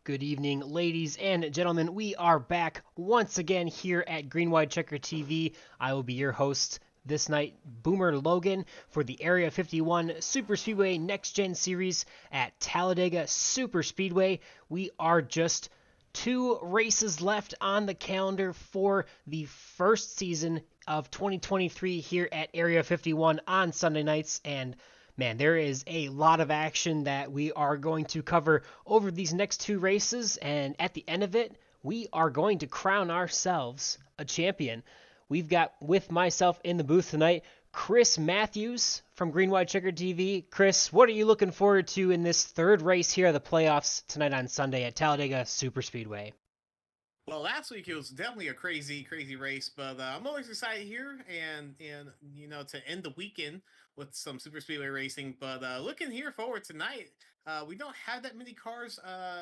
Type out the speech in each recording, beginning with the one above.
Good evening, ladies and gentlemen. We are back once again here at Green White Checker TV. I will be your host this night, Boomer Logan, for the Area 51 Superspeedway NextGen series at Talladega Superspeedway. We are just 2 races left on the calendar for the first season of 2023 here at Area 51 on Sunday nights, and man, there is a lot of action that we are going to cover over these next 2 races, and at the end of it, we are going to crown ourselves a champion. We've got with myself in the booth tonight, Chris Matthews from Green White Checker TV. Chris, what are you looking forward to in this 3rd race here of the playoffs tonight on Sunday at Talladega Superspeedway? Well, last week it was definitely a crazy race, but I'm always excited here and to end the weekend with some super speedway racing. But looking here forward tonight, we don't have that many cars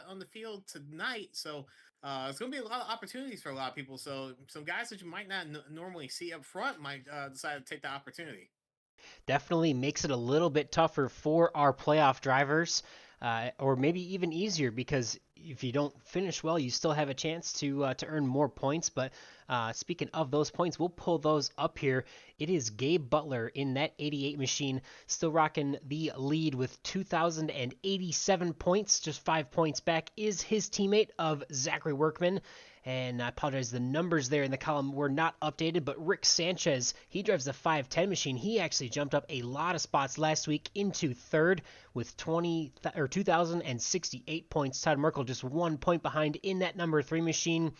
on the field tonight, so it's going to be a lot of opportunities for a lot of people. So some guys that you might not normally see up front might decide to take the opportunity. Definitely makes it a little bit tougher for our playoff drivers, or maybe even easier, because if you don't finish well, you still have a chance to earn more points. But speaking of those points, we'll pull those up here. It is Gabe Butler in that 88 machine, still rocking the lead with 2,087 points. Just 5 points back is his teammate of Zachary Workman. And I apologize, the numbers there in the column were not updated, but Rick Sanchez, he drives the 510 machine. He actually jumped up a lot of spots last week into 3rd with 2,068 points. Todd Merkel just 1 point behind in that number 3 machine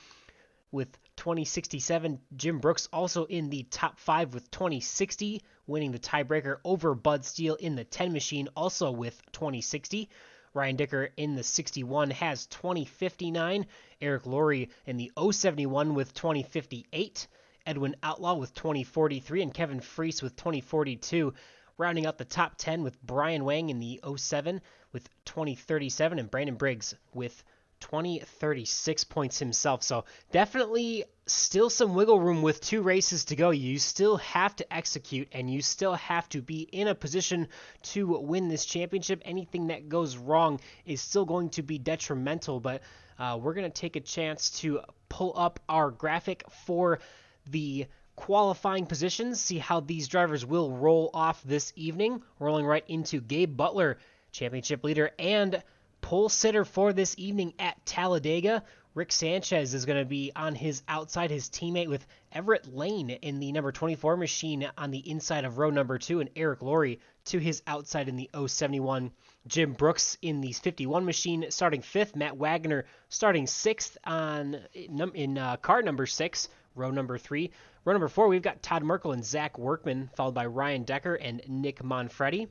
with 2067. Jim Brooks also in the top 5 with 2060, winning the tiebreaker over Bud Steele in the 10 machine, also with 2060. Ryan Dicker in the 61 has 2059. Eric Laurie in the 071 with 2058. Edwin Outlaw with 2043 and Kevin Freese with 2042. Rounding out the top 10 with Brian Wang in the 07 with 2037 and Brandon Briggs with 2036 points himself. So definitely still some wiggle room with 2 races to go. You still have to execute and you still have to be in a position to win this championship. Anything that goes wrong is still going to be detrimental, but we're going to take a chance to pull up our graphic for the qualifying positions, see how these drivers will roll off this evening. Rolling right into Gabe Butler, championship leader and pole sitter for this evening at Talladega. Rick Sanchez is going to be on his outside, his teammate with Everett Lane in the number 24 machine on the inside of row number 2, and Eric Laurie to his outside in the 071. Jim Brooks in the 51 machine starting 5th. Matt Wagner starting 6th in car number 6, row number 3. Row number 4, we've got Todd Merkel and Zach Workman, followed by Ryan Decker and Nick Monfretti.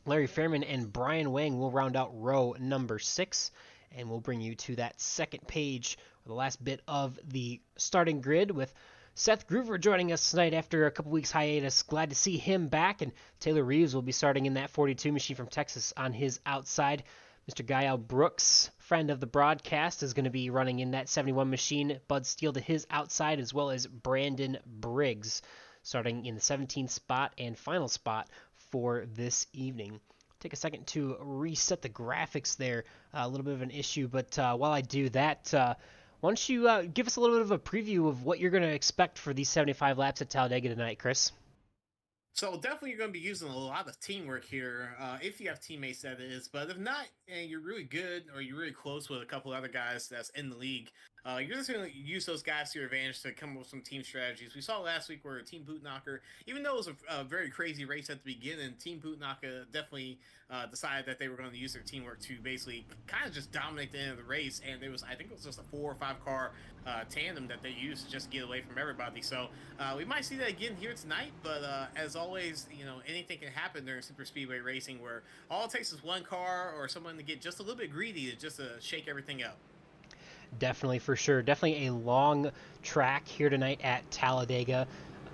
Larry Fairman and Brian Wang will round out row number 6, and we'll bring you to that second page, the last bit of the starting grid, with Seth Groover joining us tonight after a couple weeks hiatus. Glad to see him back, and Taylor Reeves will be starting in that 42 machine from Texas on his outside. Mr. Gael Brooks, friend of the broadcast, is going to be running in that 71 machine. Bud Steele to his outside, as well as Brandon Briggs starting in the 17th spot and final spot for this evening. Take a second to reset the graphics there. A little bit of an issue, but while I do that, why don't you give us a little bit of a preview of what you're going to expect for these 75 laps at Talladega tonight, Chris? So definitely you're going to be using a lot of teamwork here, if you have teammates, that is. But if not, and you're really good or you're really close with a couple other guys that's in the league, you're just going to use those guys to your advantage to come up with some team strategies. We saw last week where Team Bootknocker, even though it was a very crazy race at the beginning, Team Bootknocker definitely decided that they were going to use their teamwork to basically kind of just dominate the end of the race. And I think it was just a 4 or 5 car tandem that they used to just get away from everybody. So we might see that again here tonight, but as always, anything can happen during super speedway racing, where all it takes is one car or someone to get just a little bit greedy to shake everything up. Definitely, for sure. Definitely a long track here tonight at Talladega.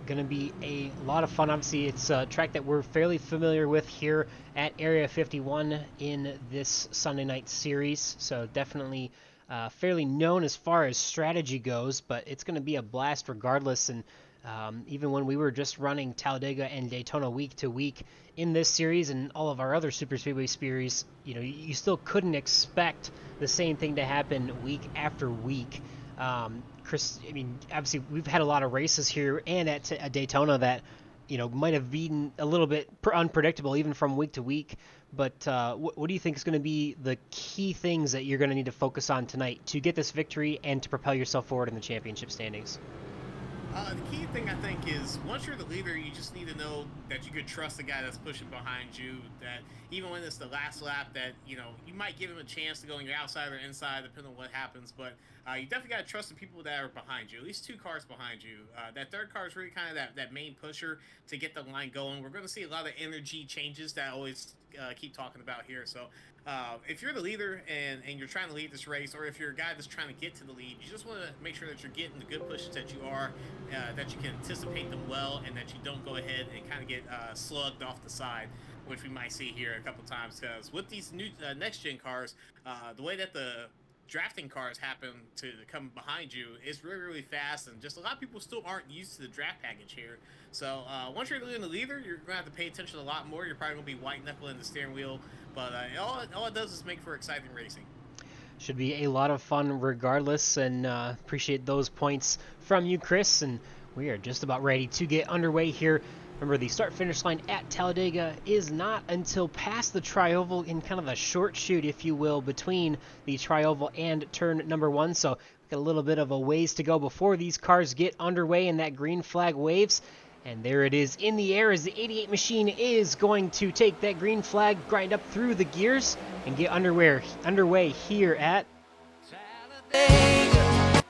Going to be a lot of fun. Obviously, it's a track that we're fairly familiar with here at Area 51 in this Sunday night series. So definitely fairly known as far as strategy goes, but it's going to be a blast regardless. And Even when we were just running Talladega and Daytona week to week in this series and all of our other Super Speedway series, you still couldn't expect the same thing to happen week after week. Chris, I mean, obviously we've had a lot of races here and at Daytona that might have been a little bit unpredictable even from week to week. But what do you think is going to be the key things that you're going to need to focus on tonight to get this victory and to propel yourself forward in the championship standings? The key thing, I think, is once you're the leader, you just need to know that you could trust the guy that's pushing behind you, that even when it's the last lap, that, you might give him a chance to go on your outside or inside, depending on what happens, but you definitely got to trust the people that are behind you, at least 2 cars behind you. That third car is really kind of that main pusher to get the line going. We're going to see a lot of energy changes that I always keep talking about here, so if you're the leader and you're trying to lead this race, or if you're a guy that's trying to get to the lead, you just want to make sure that you're getting the good pushes that you are, that you can anticipate them well, and that you don't go ahead and kind of get slugged off the side, which we might see here a couple times. Because with these new next-gen cars, the way that the drafting cars happen to come behind you is really, really fast, and just a lot of people still aren't used to the draft package here. So once you're in the leader, you're going to have to pay attention a lot more. You're probably going to be white-knuckling the steering wheel, but all it does is make for exciting racing. Should be a lot of fun regardless, and appreciate those points from you, Chris. And we are just about ready to get underway here. Remember, the start-finish line at Talladega is not until past the tri-oval, in kind of a short shoot, if you will, between the tri-oval and turn number 1. So we've got a little bit of a ways to go before these cars get underway and that green flag waves. And there it is in the air as the 88 machine is going to take that green flag, grind up through the gears, and get underway here at Talladega.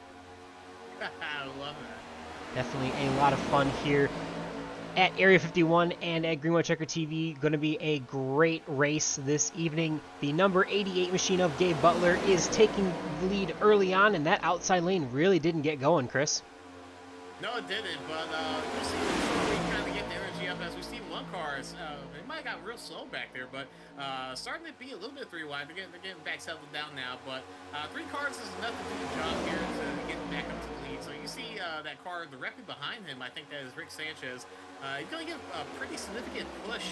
I love that. Definitely a lot of fun here at Area 51 and at Greenwood Checker TV. Going to be a great race this evening. The number 88 machine of Gabe Butler is taking the lead early on, and that outside lane really didn't get going, Chris. No, it didn't, but you'll see we kind of get the energy up as we see one car. It might have got real slow back there, but starting to be a little bit 3 wide. They're getting back settled down now, but 3 cars is enough to do the job here to get back up to the lead. So you see that car directly behind him. I think that is Rick Sanchez. He's going to give a pretty significant push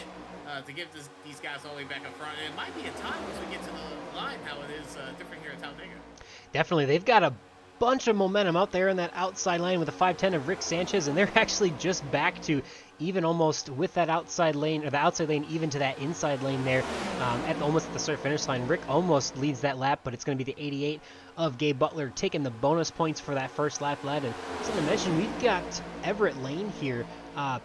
to get these guys all the way back up front. And it might be a time once we get to the line how it is different here at Talladega. Definitely. They've got a bunch of momentum out there in that outside lane with a 510 of Rick Sanchez, and they're actually just back to even almost with that outside lane, or the outside lane even to that inside lane there almost at the start finish line. Rick almost leads that lap, but it's going to be the 88 of Gabe Butler taking the bonus points for that first lap led. And something to mention, we've got Everett Lane here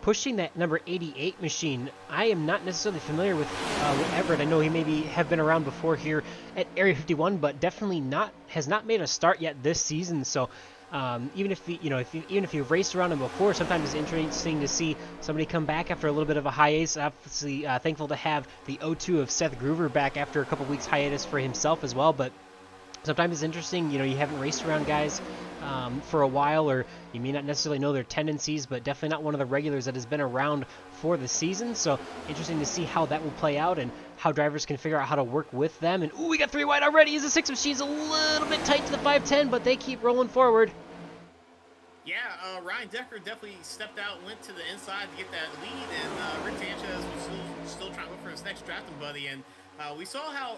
pushing that number 88 machine. I am not necessarily familiar with Everett. I know he maybe have been around before here at Area 51, but definitely has not made a start yet this season. So even if you've raced around him before, sometimes it's interesting to see somebody come back after a little bit of a hiatus. Obviously, thankful to have the 02 of Seth Groover back after a couple weeks hiatus for himself as well. But sometimes it's interesting, you haven't raced around guys for a while, or you may not necessarily know their tendencies, but definitely not one of the regulars that has been around for the season. So interesting to see how that will play out and how drivers can figure out how to work with them. And we got 3 wide already. Is the 6 machine's a little bit tight to the 510, but they keep rolling forward. Yeah, Ryan Decker definitely stepped out, went to the inside to get that lead, and Rick Sanchez was still trying to look for his next drafting buddy. And we saw how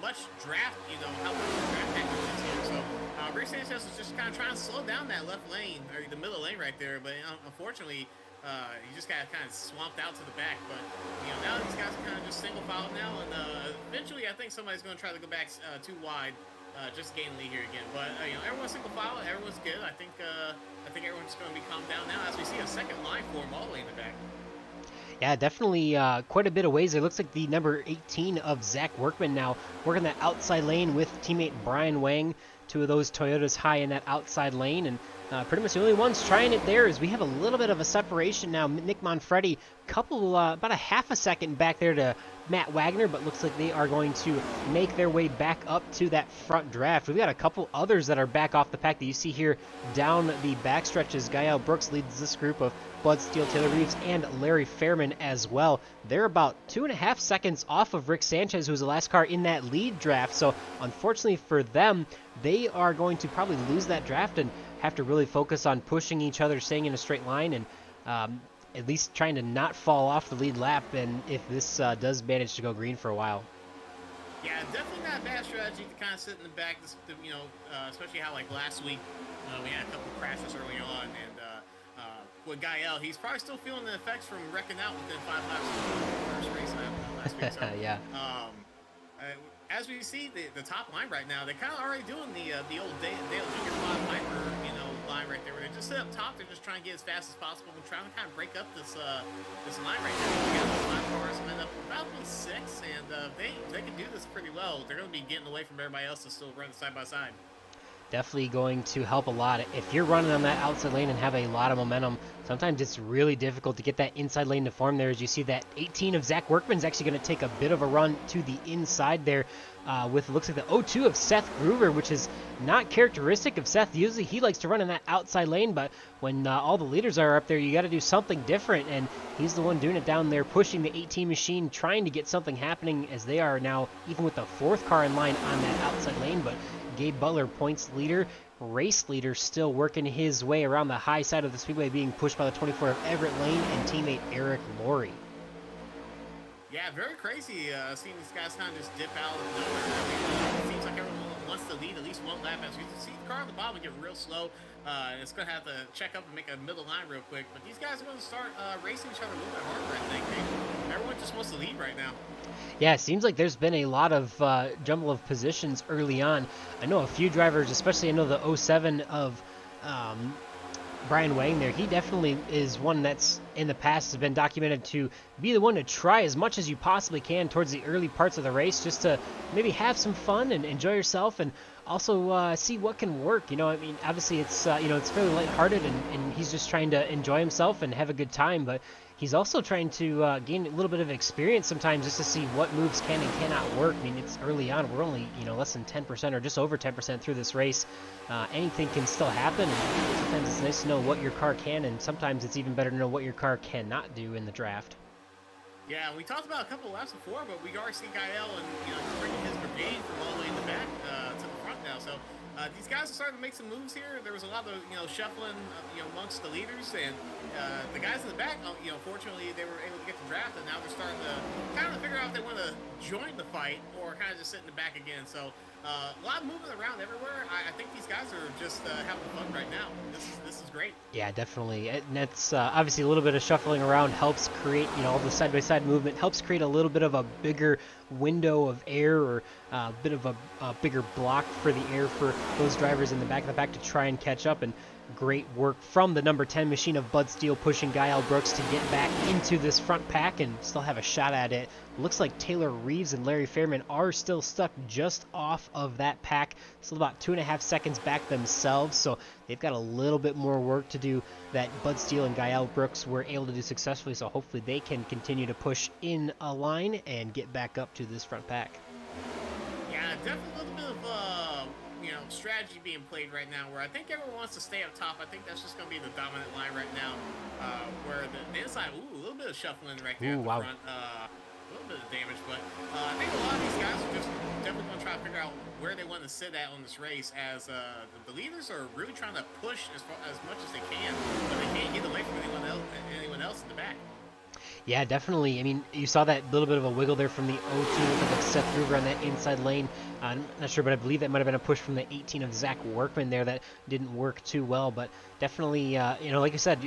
much draft, how much the draft package is here. So Rick Sanchez was just kind of trying to slow down that left lane, or the middle lane right there. But unfortunately, he just got kind of swamped out to the back. But now these guys are kind of just single file now, and eventually I think somebody's going to try to go back 2 wide, just gain the lead here again. But everyone's single file, everyone's good. I think everyone's going to be calmed down now as we see a second line form all the way in the back. Yeah, definitely quite a bit of ways. It looks like the number 18 of Zach Workman now working that outside lane with teammate Brian Wang. 2 of those Toyotas high in that outside lane, and pretty much the only ones trying it there is we have a little bit of a separation now. Nick Manfredi, about a half a second back there to Matt Wagner, but looks like they are going to make their way back up to that front draft. We've got a couple others that are back off the pack that you see here down the back stretches. Gael Brooks leads this group of Bud Steele, Taylor Reeves, and Larry Fairman as well. They're about 2.5 seconds off of Rick Sanchez, who's the last car in that lead draft. So unfortunately for them, they are going to probably lose that draft and have to really focus on pushing each other, staying in a straight line, and at least trying to not fall off the lead lap, and if this does manage to go green for a while. Yeah, definitely not a bad strategy to kind of sit in the back, especially how like last week we had a couple of crashes early on, and with Gael, he's probably still feeling the effects from wrecking out within 5 laps of the first race last week. So, yeah. As we see the top line right now, they're kind of already doing the old Dale Jr. Piper, line right there, where they just sit up top. They're just trying to get as fast as possible and trying to kind of break up this line right there. We got those 5 cars end up about 6, and they can do this pretty well. They're going to be getting away from everybody else to still run side by side. Definitely going to help a lot. If you're running on that outside lane and have a lot of momentum, sometimes it's really difficult to get that inside lane to form there. As you see, that 18 of Zach Workman's actually going to take a bit of a run to the inside there with, it looks like, the 02 of Seth Groover, which is not characteristic of Seth. Usually he likes to run in that outside lane, but when all the leaders are up there, you got to do something different, and he's the one doing it down there, pushing the 18 machine, trying to get something happening, as they are now, even with the 4th car in line, on that outside lane. But Gabe Butler, points leader, race leader, still working his way around the high side of the speedway, being pushed by the 24 of Everett Lane and teammate Eric Laurie. Yeah, very crazy seeing these guys kind of just dip out of nowhere. It seems like everyone wants to lead at least one lap. As you can see, the car on the bottom get real slow. It's going to have to check up and make a middle line real quick. But these guys are going to start racing each other a little bit harder, I think. Everyone just wants to lead right now. Yeah, it seems like there's been a lot of jumble of positions early on. I know a few drivers, especially I know the 07 of Brian Wang there. He definitely is one that's in the past has been documented to be the one to try as much as you possibly can towards the early parts of the race, just to maybe have some fun and enjoy yourself, and also see what can work. I mean, obviously it's it's fairly lighthearted, and he's just trying to enjoy himself and have a good time, but he's also trying to gain a little bit of experience sometimes, just to see what moves can and cannot work. I mean, it's early on. We're only, less than 10% or just over 10% through this race. Anything can still happen, and sometimes it's nice to know what your car can, and sometimes it's even better to know what your car cannot do in the draft. Yeah, we talked about a couple of laps before, but we already see Gael and bringing his brigade from all the way in the back to the front now. So these guys are starting to make some moves here. There was a lot of shuffling amongst the leaders, and the guys in the back, fortunately they were able to get the draft, and now they're starting to kind of figure out if they want to join the fight or kind of just sit in the back again. So a lot of moving around everywhere. I think these guys are just having fun right now. This is great. Yeah, definitely. And that's obviously a little bit of shuffling around helps create, all the side-by-side movement helps create a little bit of a bigger window of air, or a bit of a bigger block for the air for those drivers in the back of the pack to try and catch up. And great work from the number 10 machine of Bud Steele, pushing Gael Brooks to get back into this front pack and still have a shot at it. Looks like Taylor Reeves and Larry Fairman are still stuck just off of that pack, still about 2.5 seconds back themselves, so they've got a little bit more work to do that Bud Steele and Gael Brooks were able to do successfully, so hopefully they can continue to push in a line and get back up to this front pack. Yeah, definitely a little bit of strategy being played right now, where I think everyone wants to stay up top. I think that's just going to be the dominant line right now, where the inside, a little bit of shuffling right there at the front, a little bit of damage, but I think a lot of these guys are just definitely going to try to figure out where they want to sit at on this race, as the leaders are really trying to push as much as they can, but they can't get away from anyone else in the back. Yeah, definitely. I mean, you saw that little bit of a wiggle there from the 02 with Seth Groover on that inside lane. I'm not sure, but I believe that might have been a push from the 18 of Zach Workman there that didn't work too well. But definitely, like I said,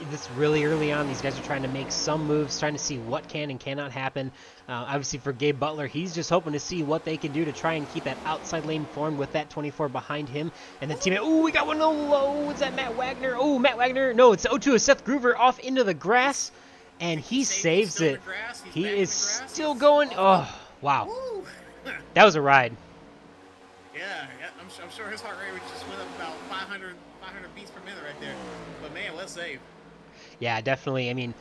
this really early on, these guys are trying to make some moves, trying to see what can and cannot happen. Obviously, for Gabe Butler, he's just hoping to see what they can do to try and keep that outside lane formed with that 24 behind him. And the teammate, we got one low. Is that Matt Wagner? Oh, Matt Wagner. No, it's 02 of Seth Groover off into the grass. And he saves it. He is still going. Oh, wow. That was a ride. Yeah, I'm sure his heart rate just went up about 500 beats per minute right there. But man, what a save. Yeah, definitely. I mean,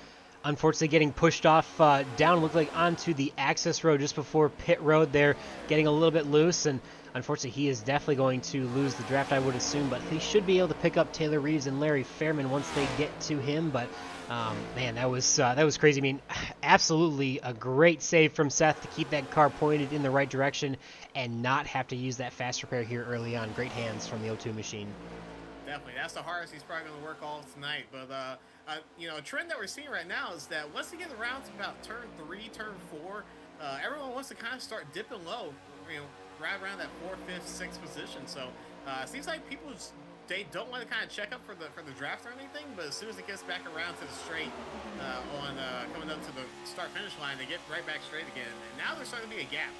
unfortunately getting pushed off down, looked like onto the access road just before pit road there, getting a little bit loose, and unfortunately he is definitely going to lose the draft, I would assume, but he should be able to pick up Taylor Reeves and Larry Fairman once they get to him. But man, that was crazy. I mean, absolutely a great save from Seth to keep that car pointed in the right direction and not have to use that fast repair here early on. Great hands from the 02 machine. definitely. That's the hardest he's probably going to work all tonight. But you know, a trend that we're seeing right now is that once they get around to about turn 3, turn 4, everyone wants to kind of start dipping low. You know, right around that 4th, 5th, 6th position. So it seems like people they don't want to kind of check up for the draft or anything. But as soon as it gets back around to the straight on coming up to the start finish line, they get right back straight again. And now there's starting to be a gap.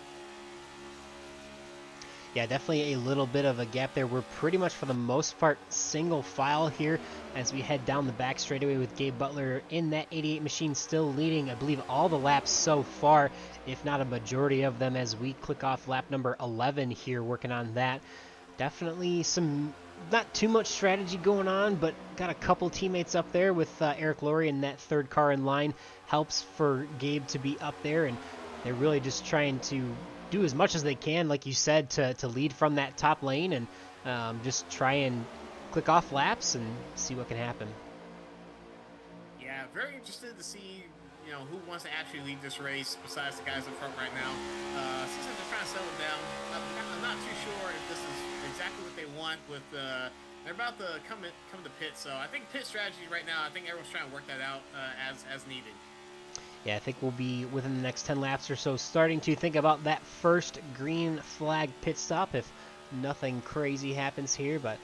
Yeah, definitely a little bit of a gap there. We're pretty much, for the most part, single file here as we head down the back straightaway with Gabe Butler in that 88 machine still leading, I believe, all the laps so far, if not a majority of them, as we click off lap number 11 here, working on that. Definitely some, not too much strategy going on, but got a couple teammates up there with Eric Laurie in that third car in line. Helps for Gabe to be up there, and they're really just trying to do as much as they can, like you said, to lead from that top lane and just try and click off laps and see what can happen. Yeah, very interested to see, you know, who wants to actually lead this race besides the guys in front right now. Seems like they're trying to settle down. I'm not too sure if this is exactly what they want with they're about to come to pit, so I think pit strategy right now, I think everyone's trying to work that out as needed. Yeah, I think we'll be within the next 10 laps or so starting to think about that first green flag pit stop if nothing crazy happens here, but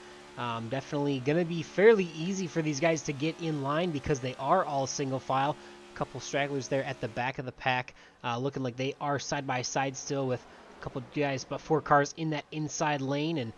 definitely going to be fairly easy for these guys to get in line because they are all single file. A couple stragglers there at the back of the pack, looking like they are side by side still with a couple guys, but 4 cars in that inside lane, and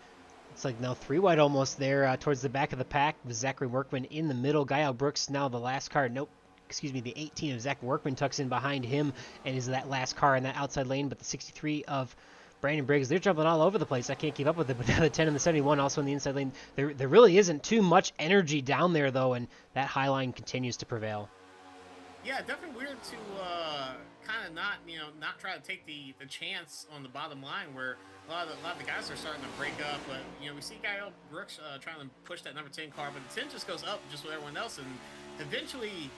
it's like now 3 wide almost there towards the back of the pack with Zachary Workman in the middle. Guile Brooks now the last car. Nope. Excuse me, the 18 of Zach Workman tucks in behind him and is that last car in that outside lane, but the 63 of Brandon Briggs, they're jumping all over the place. I can't keep up with it, but now the 10 and the 71 also in the inside lane. There really isn't too much energy down there, though, and that high line continues to prevail. Yeah, definitely weird to kind of not try to take the chance on the bottom line where a lot of the guys are starting to break up. But, you know, we see Guile Brooks trying to push that number 10 car, but the 10 just goes up just with everyone else, and eventually,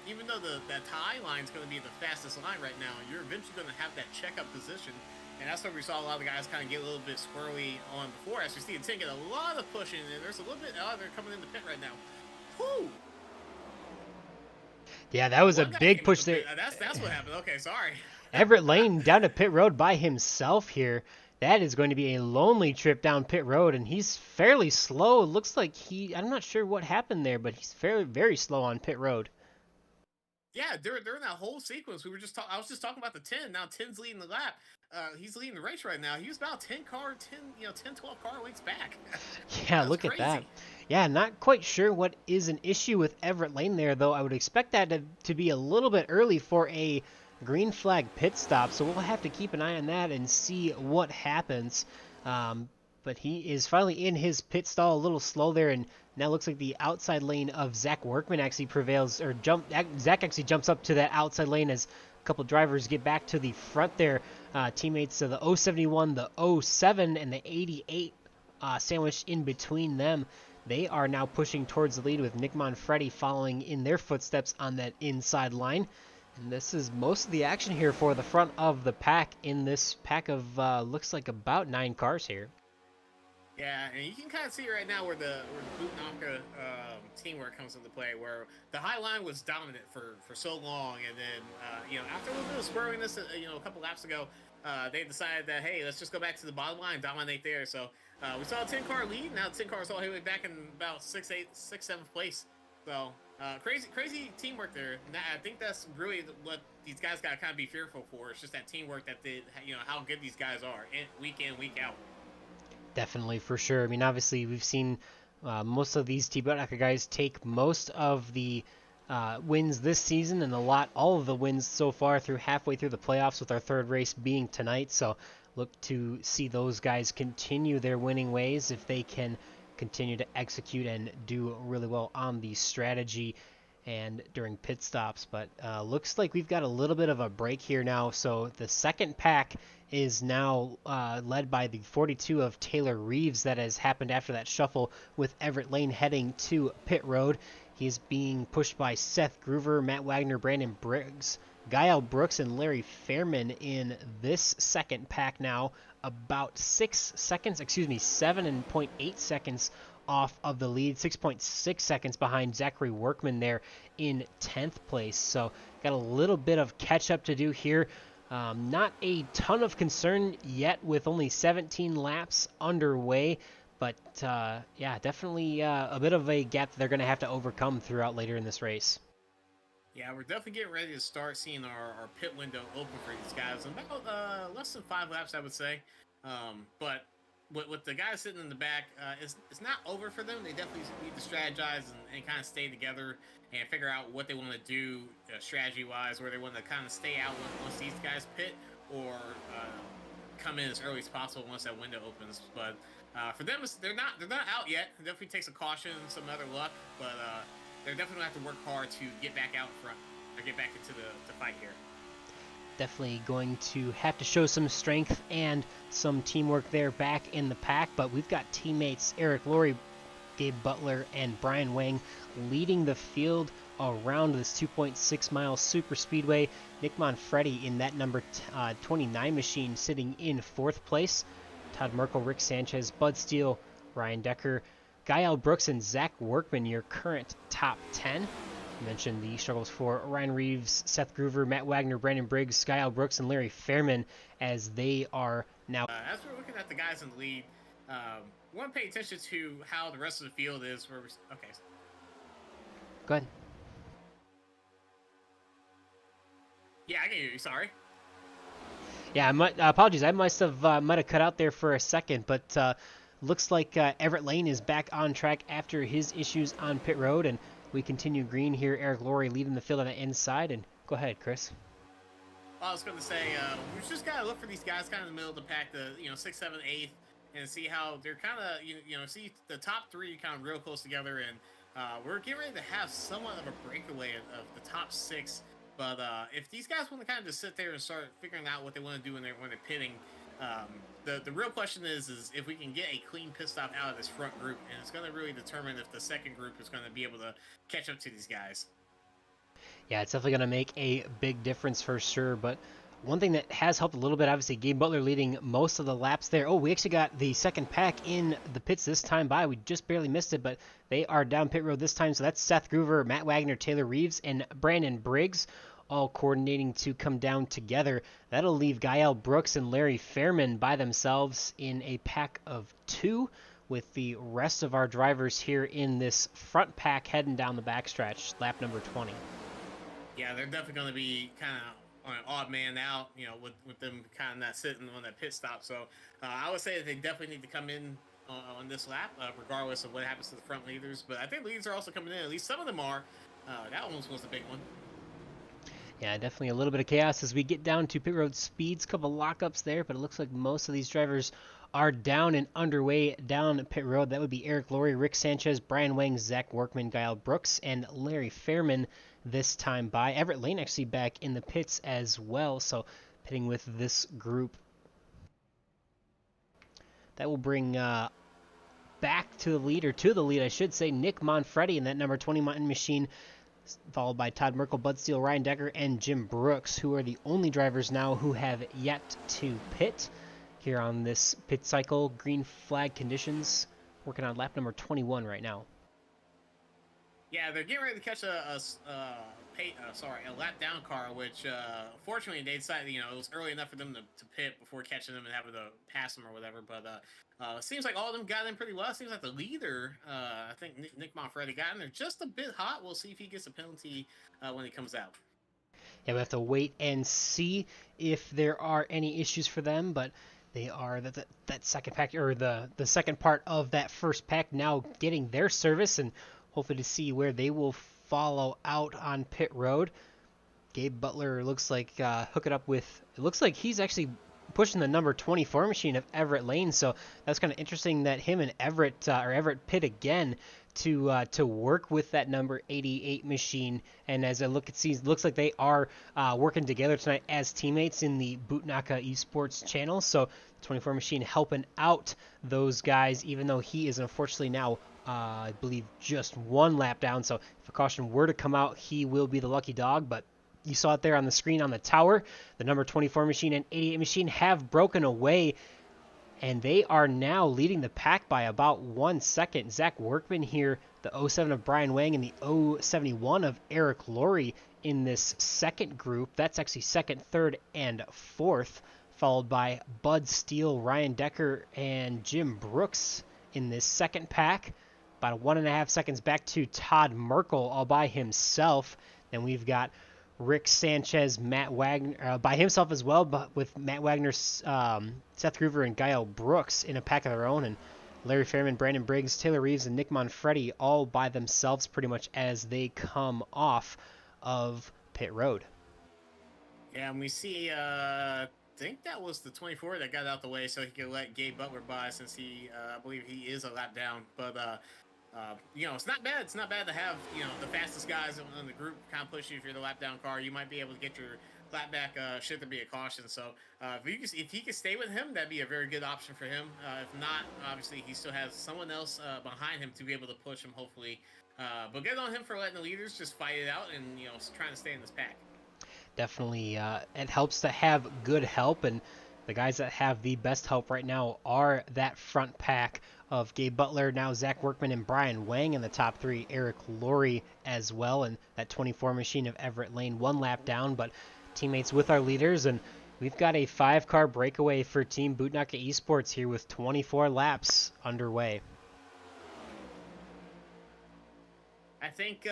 even though that tie line is going to be the fastest line right now, you're eventually going to have that checkup position. And that's where we saw a lot of the guys kind of get a little bit squirrely on before. As we see the 10 get a lot of pushing, and there's a little bit, they're coming in the pit right now. Whoo! Yeah, that was a big push there. That's what happened. Okay, sorry. Everett Lane down to pit road by himself here. That is going to be a lonely trip down pit road, and he's fairly slow. It looks like I'm not sure what happened there, but he's very slow on pit road. Yeah, during that whole sequence, I was just talking about the 10. Now 10's leading the lap. He's leading the race right now. He was about 10, 12 car lengths back. Yeah, look at that. Yeah, not quite sure what is an issue with Everett Lane there, though. I would expect that to be a little bit early for a green flag pit stop, so we'll have to keep an eye on that and see what happens. But he is finally in his pit stall, a little slow there, and now looks like the outside lane of Zach Workman actually prevails, or Zach actually jumps up to that outside lane as a couple drivers get back to the front there. Teammates of the 071, the 07, and the 88 sandwiched in between them. They are now pushing towards the lead with Nick Manfredi following in their footsteps on that inside line. And this is most of the action here for the front of the pack in this pack of looks like about 9 cars here. Yeah, and you can kind of see right now where the Butanaka teamwork comes into play, where the high line was dominant for so long, and then after a little bit of squirreliness, a couple laps ago, they decided that, hey, let's just go back to the bottom line, dominate there. So we saw a 10-car lead. Now 10 cars all the way back in about 6th, 7th place. So crazy teamwork there. And I think that's really what these guys got to kind of be fearful for. It's just that teamwork that how good these guys are week in, week out. Definitely, for sure. I mean, obviously, we've seen most of these T-Butanaka guys take most of the wins this season, and all of the wins so far through halfway through the playoffs, with our third race being tonight. So look to see those guys continue their winning ways if they can continue to execute and do really well on the strategy and during pit stops. But looks like we've got a little bit of a break here now. So the second pack is now led by the 42 of Taylor Reeves. That has happened after that shuffle with Everett Lane heading to pit road. He's being pushed by Seth Groover, Matt Wagner, Brandon Briggs, Guile Brooks, and Larry Fairman in this second pack now. About 7.8 seconds off of the lead, 6.6 seconds behind Zachary Workman there in 10th place. So got a little bit of catch up to do here. Not a ton of concern yet with only 17 laps underway, but yeah, definitely a bit of a gap that they're going to have to overcome throughout later in this race. Yeah, we're definitely getting ready to start seeing our pit window open for these guys in about less than 5 laps, I would say. But with the guys sitting in the back, it's not over for them. They definitely need to strategize and kind of stay together and figure out what they want to do strategy-wise, where they want to kind of stay out once these guys pit, or come in as early as possible once that window opens. But for them, they're not out yet. It definitely takes a caution and some other luck, but they're definitely going to have to work hard to get back out front, or get back into the fight here. Definitely going to have to show some strength and some teamwork there back in the pack, but we've got teammates Eric Laurie, Gabe Butler, and Brian Wang leading the field around this 2.6 mile super speedway. Nick Manfredi in that number 29 machine sitting in 4th place. Todd Merkel, Rick Sanchez, Bud Steele, Ryan Decker, Gael Brooks, and Zach Workman, your current top 10. You mentioned the struggles for Ryan Reeves, Seth Groover, Matt Wagner, Brandon Briggs, Gael Brooks, and Larry Fairman as they are now. As we're looking at the guys in the lead, we want to pay attention to how the rest of the field is. Okay. Go ahead. Yeah, I can hear you. Sorry. Yeah, apologies. I might have cut out there for a second, but looks like Everett Lane is back on track after his issues on pit road, and we continue green here. Eric Laurie leading the field on the inside. And go ahead, Chris. Well, I was going to say, we just got to look for these guys kind of in the middle of the pack, the 6th, 7th, 8th, and see how they're kind of, see the top 3 kind of real close together. And we're getting ready to have somewhat of a breakaway of the top 6. But if these guys want to kind of just sit there and start figuring out what they want to do when they're pitting, the real question is if we can get a clean pit stop out of this front group, and it's going to really determine if the second group is going to be able to catch up to these guys. Yeah, it's definitely going to make a big difference for sure. But one thing that has helped a little bit, obviously, Gabe Butler leading most of the laps there. Oh, we actually got the second pack in the pits this time by. We just barely missed it, but they are down pit road this time. So that's Seth Groover, Matt Wagner, Taylor Reeves, and Brandon Briggs, all coordinating to come down together. That'll leave Gael Brooks and Larry Fairman by themselves in a pack of 2, with the rest of our drivers here in this front pack heading down the backstretch, lap number 20. Yeah, they're definitely going to be kind of on an odd man out, with them kind of not sitting on that pit stop. So I would say that they definitely need to come in on this lap, regardless of what happens to the front leaders. But I think leaders are also coming in. At least some of them are. That almost was a big one. Yeah, definitely a little bit of chaos as we get down to pit road speeds. Couple lockups there, but it looks like most of these drivers are down and underway down pit road. That would be Eric Laurie, Rick Sanchez, Brian Wang, Zach Workman, Gael Brooks, and Larry Fairman this time by. Everett Lane actually back in the pits as well, so pitting with this group. That will bring back to the lead, I should say, Nick Manfredi in that number 21 machine, followed by Todd Merkel, Bud Steele, Ryan Decker, and Jim Brooks, who are the only drivers now who have yet to pit here on this pit cycle. Green flag conditions, working on lap number 21 right now. Yeah, they're getting ready to catch a lap down car, which fortunately they decided, it was early enough for them to pit before catching them and having to pass them or whatever. But it seems like all of them got in pretty well. It seems like the leader, I think Nick Manfredi, got in there just a bit hot. We'll see if he gets a penalty when he comes out. Yeah, we have to wait and see if there are any issues for them, but they are that second pack, or the second part of that first pack now getting their service, and hopefully to see where they will follow out on pit road. Gabe Butler looks like hooking up with, it looks like he's actually pushing the number 24 machine of Everett Lane, so that's kind of interesting that him and Everett pit again to work with that number 88 machine. And as I look, looks like they are working together tonight as teammates in the Bootnaka Esports channel. So 24 machine helping out those guys, even though he is unfortunately now I believe just 1 lap down. So if a caution were to come out, he will be the lucky dog. But you saw it there on the screen on the tower. The number 24 machine and 88 machine have broken away. And they are now leading the pack by about 1 second. Zach Workman here, the 07 of Brian Wang, and the 071 of Eric Laurie in this second group. That's actually second, third, and fourth, followed by Bud Steele, Ryan Decker, and Jim Brooks in this second pack. About 1.5 seconds back to Todd Merkel all by himself. Then we've got Rick Sanchez, Matt Wagner, by himself as well, but with Matt Wagner, Seth Groover, and Gael Brooks in a pack of their own, and Larry Fairman, Brandon Briggs, Taylor Reeves, and Nick Manfredi all by themselves pretty much as they come off of pit road. Yeah, and we see, I think that was the 24 that got out the way so he could let Gabe Butler by, since he, I believe he is a lap down, but it's not bad. It's not bad to have, the fastest guys in the group kind of push you if you're the lap down car. You might be able to get your lap back should there be a caution. So if he could stay with him, that'd be a very good option for him. If not, obviously he still has someone else behind him to be able to push him, hopefully. But good on him for letting the leaders just fight it out and, trying to stay in this pack. Definitely, it helps to have good help, and the guys that have the best help right now are that front pack of Gabe Butler, now Zach Workman, and Brian Wang in the top three, Eric Laurie as well, and that 24 machine of Everett Lane, 1 lap down, but teammates with our leaders, and we've got a 5-car breakaway for Team Bootnaka Esports here with 24 laps underway. I think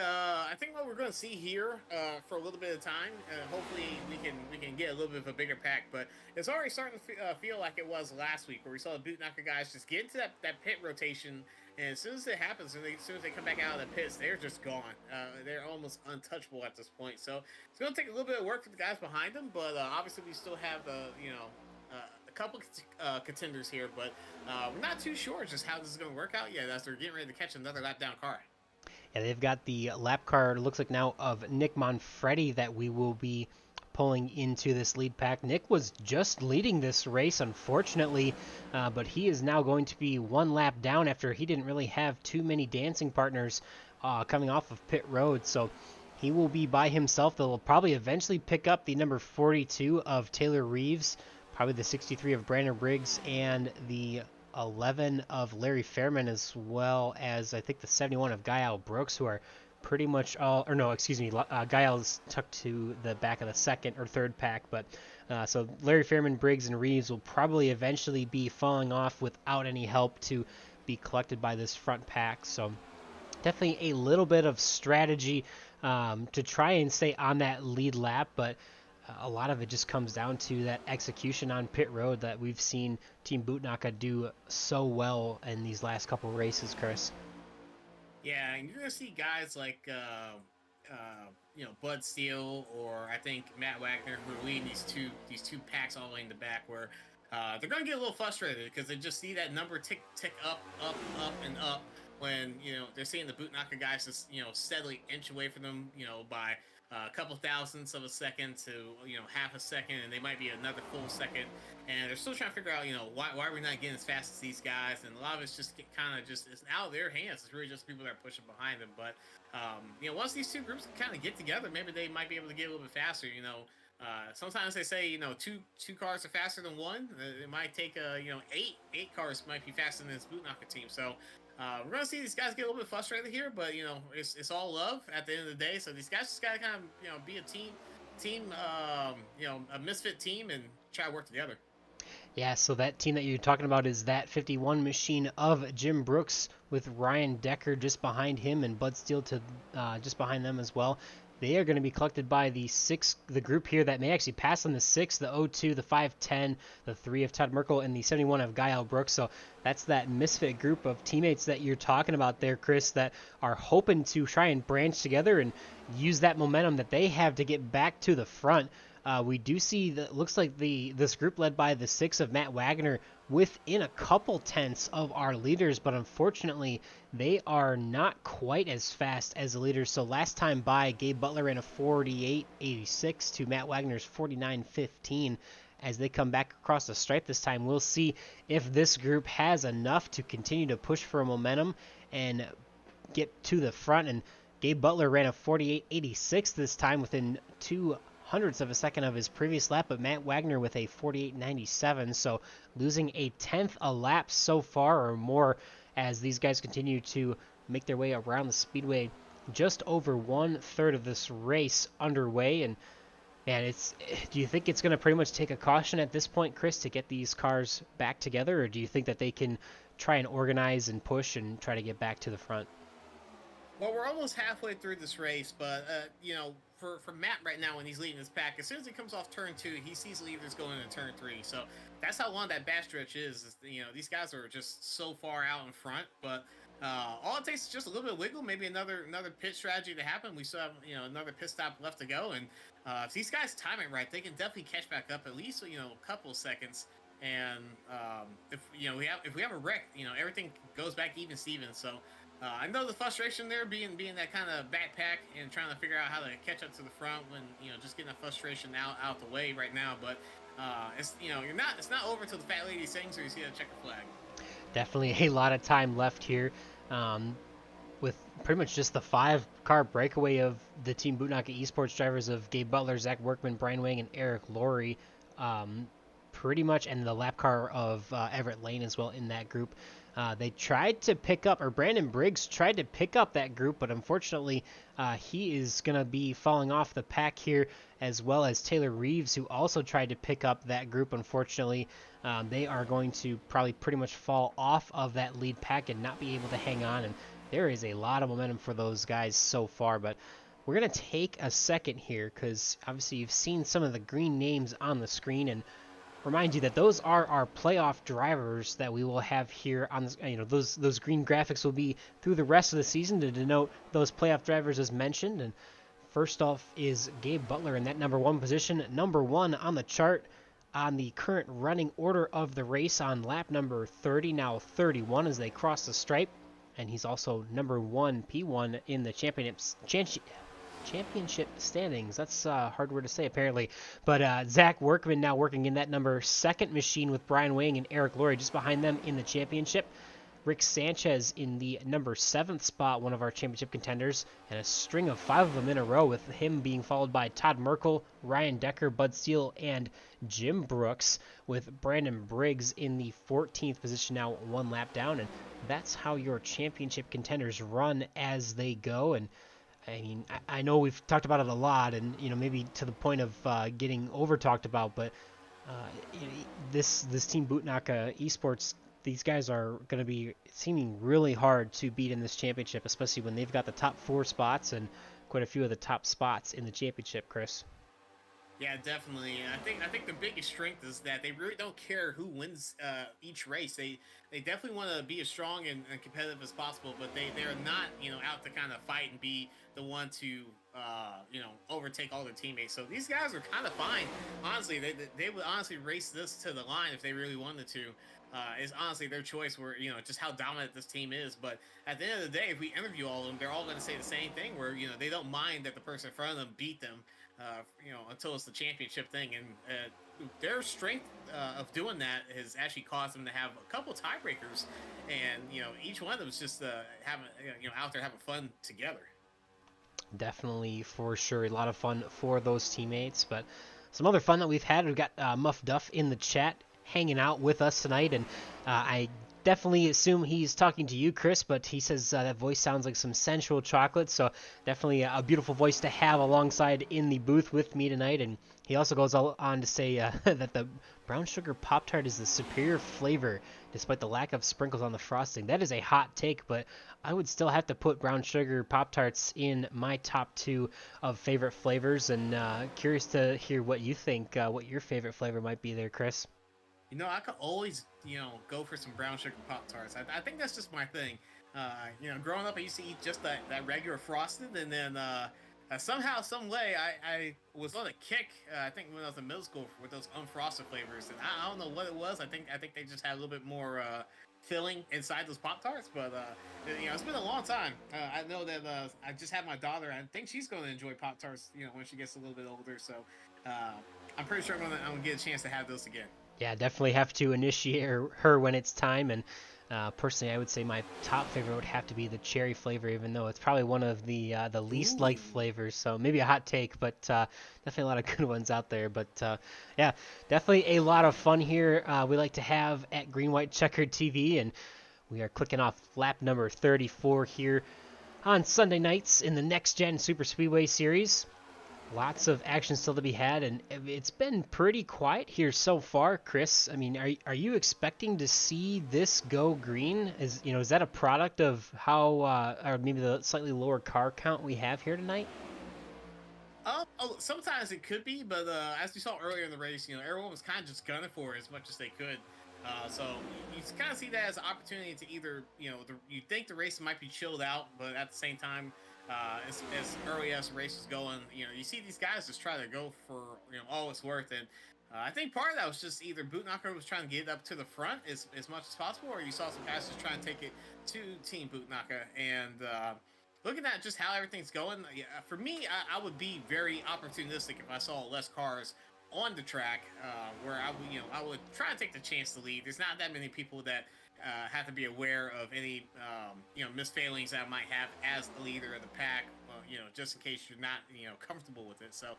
what we're going to see here for a little bit of time. Hopefully we can get a little bit of a bigger pack, but it's already starting to feel like it was last week, where we saw the Bootnaka guys just get into that pit rotation, and as soon as it happens, as soon as they come back out of the pits, they're just gone. They're almost untouchable at this point. So it's going to take a little bit of work for the guys behind them, but obviously we still have a couple contenders here, but we're not too sure just how this is going to work out yet, as they're getting ready to catch another lap down car. Yeah, they've got the lap car, looks like now, of Nick Manfredi that we will be pulling into this lead pack. Nick was just leading this race, unfortunately, but he is now going to be 1 lap down after he didn't really have too many dancing partners coming off of pit road. So he will be by himself. They'll probably eventually pick up the number 42 of Taylor Reeves, probably the 63 of Brandon Briggs, and the 11 of Larry Fairman, as well as I think the 71 of Gael Brooks, who are pretty much all, or no, excuse me, Gael's tucked to the back of the second or third pack, but so Larry Fairman, Briggs, and Reeves will probably eventually be falling off without any help to be collected by this front pack. So definitely a little bit of strategy to try and stay on that lead lap, but a lot of it just comes down to that execution on pit road that we've seen Team Bootnaka do so well in these last couple races, Chris. Yeah, and you're going to see guys like, Bud Steele, or I think Matt Wagner, who are leading these two packs all the way in the back, where they're going to get a little frustrated because they just see that number tick up, and up, when, they're seeing the Bootnaka guys just, steadily inch away from them, by a couple thousandths of a second to half a second, and they might be another full second, and they're still trying to figure out why are we not getting as fast as these guys, and a lot of it's just it's out of their hands. It's really just people that are pushing behind them. But once these two groups kind of get together, maybe they might be able to get a little bit faster. Sometimes they say two cars are faster than one. It might take eight cars might be faster than this Bootnaka team. So we're going to see these guys get a little bit frustrated here, but, it's all love at the end of the day. So these guys just got to kind of, be a team, a misfit team, and try to work together. Yeah, so that team that you're talking about is that 51 machine of Jim Brooks, with Ryan Decker just behind him and Bud Steele to just behind them as well. They are going to be collected by the group here that may actually pass on the 6, the 02, the 510, the 3 of Todd Merkel, and the 71 of Gael Brooks. So that's that misfit group of teammates that you're talking about there, Chris, that are hoping to try and branch together and use that momentum that they have to get back to the front. We do see that looks like this group led by the 6 of Matt Wagner within a couple tenths of our leaders, but unfortunately they are not quite as fast as the leaders. So last time by, Gabe Butler ran a 48.86 to Matt Wagner's 49.15. As they come back across the stripe this time, we'll see if this group has enough to continue to push for momentum and get to the front. And Gabe Butler ran a 48.86 this time, within 2 hundredths of a second of his previous lap, but Matt Wagner with a 48.97, so losing a tenth a lap so far or more as these guys continue to make their way around the speedway. Just over 1/3 of this race underway, and man, do you think it's going to pretty much take a caution at this point, Chris, to get these cars back together, or do you think that they can try and organize and push and try to get back to the front? Well, we're almost halfway through this race, but for Matt right now when he's leading his pack, as soon as he comes off turn 2, he sees leaders going into turn 3. So that's how long that backstretch is. These guys are just so far out in front, but all it takes is just a little bit of wiggle, maybe another pit strategy to happen. We still have another pit stop left to go, and if these guys time it right, they can definitely catch back up at least a couple of seconds. And if we have a wreck, everything goes back even Steven. So. I know the frustration there being that kind of backpack and trying to figure out how to catch up to the front when just getting that frustration out the way right now. But it's not over till the fat lady sings or you see a checker flag. Definitely a lot of time left here, with pretty much just the 5-car breakaway of the Team Bootnaka Esports drivers of Gabe Butler, Zach Workman, Brian Wang, and Eric Laurie. Pretty much, and the lap car of Everett Lane as well in that group. They tried to pick up, or Brandon Briggs tried to pick up that group, but unfortunately he is going to be falling off the pack here, as well as Taylor Reeves, who also tried to pick up that group. Unfortunately, they are going to probably pretty much fall off of that lead pack and not be able to hang on, and there is a lot of momentum for those guys so far, but we're going to take a second here because obviously you've seen some of the green names on the screen, and remind you that those are our playoff drivers that we will have here on this, those green graphics will be through the rest of the season to denote those playoff drivers as mentioned. And first off is Gabe Butler in that number 1 position, number 1 on the chart on the current running order of the race on lap number 30, now 31 as they cross the stripe, and he's also number 1 P1 in the championship standings. That's a hard word to say apparently, but Zach Workman now working in that number 2nd machine with Brian Wang and Eric Laurie just behind them in the championship. Rick Sanchez in the number 7th spot, one of our championship contenders, and a string of 5 of them in a row, with him being followed by Todd Merkel, Ryan Decker, Bud Steele, and Jim Brooks, with Brandon Briggs in the 14th position, now 1 lap down. And that's how your championship contenders run as they go. And I mean, I know we've talked about it a lot, and maybe to the point of getting over talked about, but this Team Bootnaka Esports, these guys are going to be seeming really hard to beat in this championship, especially when they've got the top 4 spots and quite a few of the top spots in the championship, Chris. Yeah, definitely. I think the biggest strength is that they really don't care who wins each race. They definitely want to be as strong and competitive as possible, but they're not out to kind of fight and be the one to overtake all their teammates. So these guys are kind of fine. Honestly, they would honestly race this to the line if they really wanted to. Is honestly their choice, where just how dominant this team is. But at the end of the day, if we interview all of them, they're all going to say the same thing, where they don't mind that the person in front of them beat them. Until it's the championship thing, and their strength of doing that has actually caused them to have a couple tiebreakers, and each one of them is just having out there having fun together. Definitely, for sure, a lot of fun for those teammates. But some other fun that we've had, we've got Muff Duff in the chat hanging out with us tonight, and I definitely assume he's talking to you, Chris, but he says that voice sounds like some sensual chocolate, so definitely a beautiful voice to have alongside in the booth with me tonight. And he also goes on to say that the brown sugar Pop-Tart is the superior flavor despite the lack of sprinkles on the frosting. That is a hot take, but I would still have to put brown sugar Pop-Tarts in my top 2 of favorite flavors, and curious to hear what you think, what your favorite flavor might be there, Chris. I could always, go for some brown sugar Pop-Tarts. I think that's just my thing. Growing up, I used to eat just that regular frosted, and then somehow, some way, I was on a kick, I think when I was in middle school, with those unfrosted flavors. And I don't know what it was. I think they just had a little bit more filling inside those Pop-Tarts. But, it's been a long time. I know that I just had my daughter. I think she's going to enjoy Pop-Tarts, when she gets a little bit older. So I'm pretty sure I'm gonna get a chance to have those again. Yeah, definitely have to initiate her when it's time. And Personally, I would say my top favorite would have to be the cherry flavor, even though it's probably one of the least liked flavors. So maybe a hot take, but definitely a lot of good ones out there. But yeah, definitely a lot of fun here. We like to have at Green White Checkered TV, and we are clicking off lap number 34 here on Sunday nights in the NextGen Superspeedway series. Lots of action still to be had, and it's been pretty quiet here so far, Chris. I mean, are you expecting to see this go green? Is that a product of how, or maybe the slightly lower car count we have here tonight? Sometimes it could be, but as we saw earlier in the race, everyone was kind of just gunning for it as much as they could. So you kind of see that as an opportunity to either, you think the race might be chilled out, but at the same time, as early as the race is going, you see these guys just try to go for all it's worth, and I think part of that was just either Bootknocker was trying to get it up to the front as much as possible, or you saw some guys just trying to take it to Team Bootknocker. And looking at just how everything's going, for me, I would be very opportunistic if I saw less cars on the track, where I would try and take the chance to lead. There's not that many people that have to be aware of any misfailings that I might have as the leader of the pack, just in case you're not comfortable with it. So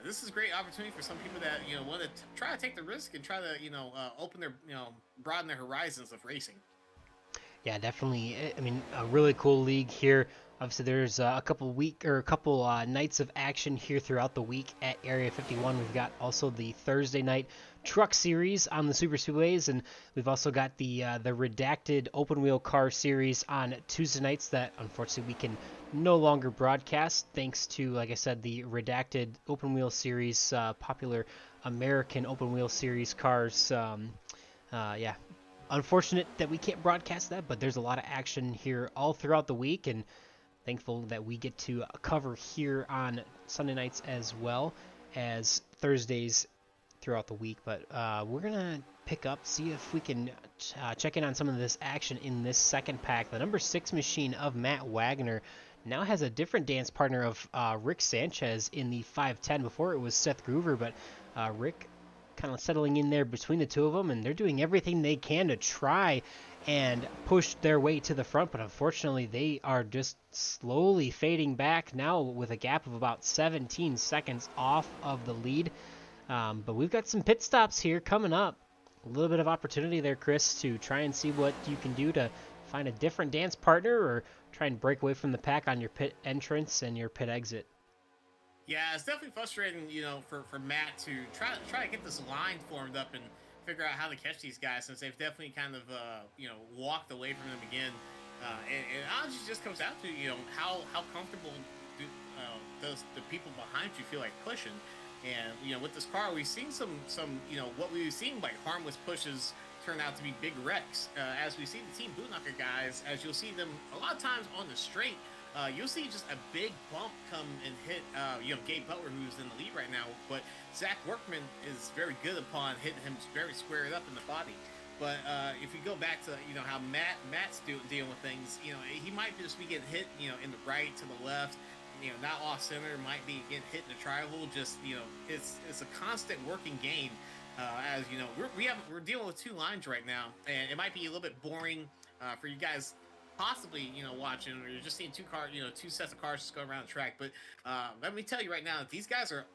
this is a great opportunity for some people that want to try to take the risk and try to open their broaden their horizons of racing. Yeah, definitely. I mean, a really cool league here. Obviously, there's a couple nights of action here throughout the week at Area 51. We've got also the Thursday night truck series on the super speedways, and we've also got the redacted open wheel car series on Tuesday nights that unfortunately we can no longer broadcast thanks to, like I said, the redacted open wheel series, popular American open wheel series cars. Yeah, unfortunate that we can't broadcast that, but there's a lot of action here all throughout the week, and thankful that we get to cover here on Sunday nights as well as Thursdays throughout the week. But we're going to pick up, see if we can check in on some of this action in this second pack. The number 6 machine of Matt Wagner now has a different dance partner of Rick Sanchez in the 510. Before it was Seth Groover, but Rick kind of settling in there between the two of them, and they're doing everything they can to try and push their way to the front, but unfortunately they are just slowly fading back now with a gap of about 17 seconds off of the lead. But we've got some pit stops here coming up. A little bit of opportunity there, Chris, to try and see what you can do to find a different dance partner or try and break away from the pack on your pit entrance and your pit exit. Yeah, it's definitely frustrating, for Matt to try to get this line formed up and figure out how to catch these guys, since they've definitely kind of walked away from them again. And it honestly just comes down to how comfortable does the people behind you feel like pushing. And with this car, we've seen some what we've seen like harmless pushes turn out to be big wrecks. As we see the Team Bootknocker guys, as you'll see them a lot of times on the straight. You'll see just a big bump come and hit, Gabe Butler, who's in the lead right now. But Zach Workman is very good upon hitting him very squared up in the body. But if you go back to how Matt's dealing with things, he might just be getting hit, in the right to the left, not off center, might be getting hit in the triangle. Just it's a constant working game. As we're dealing with two lines right now, and it might be a little bit boring for you guys. Possibly, watching, or you're just seeing two sets of cars just go around the track. But let me tell you right now, these guys are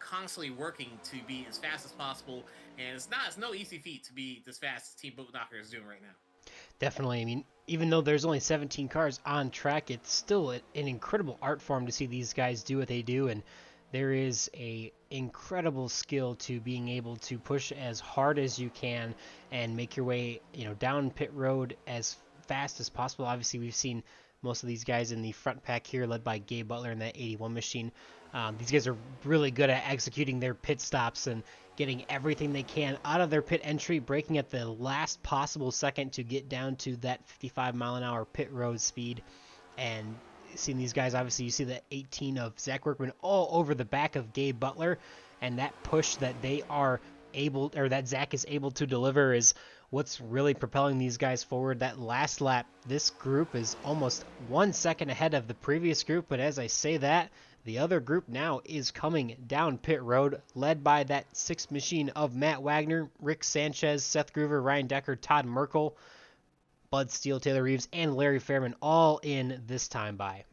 constantly working to be as fast as possible, and it's no easy feat to be as fast as Team Bootknocker is doing right now. Definitely. I mean, even though there's only 17 cars on track, it's still an incredible art form to see these guys do what they do, and there is a incredible skill to being able to push as hard as you can and make your way, down pit road as fast as possible. Obviously, we've seen most of these guys in the front pack here, led by Gabe Butler in that 81 machine. These guys are really good at executing their pit stops and getting everything they can out of their pit entry, braking at the last possible second to get down to that 55 mile an hour pit road speed. And seeing these guys, obviously, you see the 18 of Zach Workman all over the back of Gabe Butler, and that push that that Zach is able to deliver is what's really propelling these guys forward. That last lap, this group is almost 1 second ahead of the previous group, but as I say that, the other group now is coming down pit road, led by that 6 machine of Matt Wagner, Rick Sanchez, Seth Groover, Ryan Decker, Todd Merkel. Bud Steele, Taylor Reeves, and Larry Fairman all in this time by.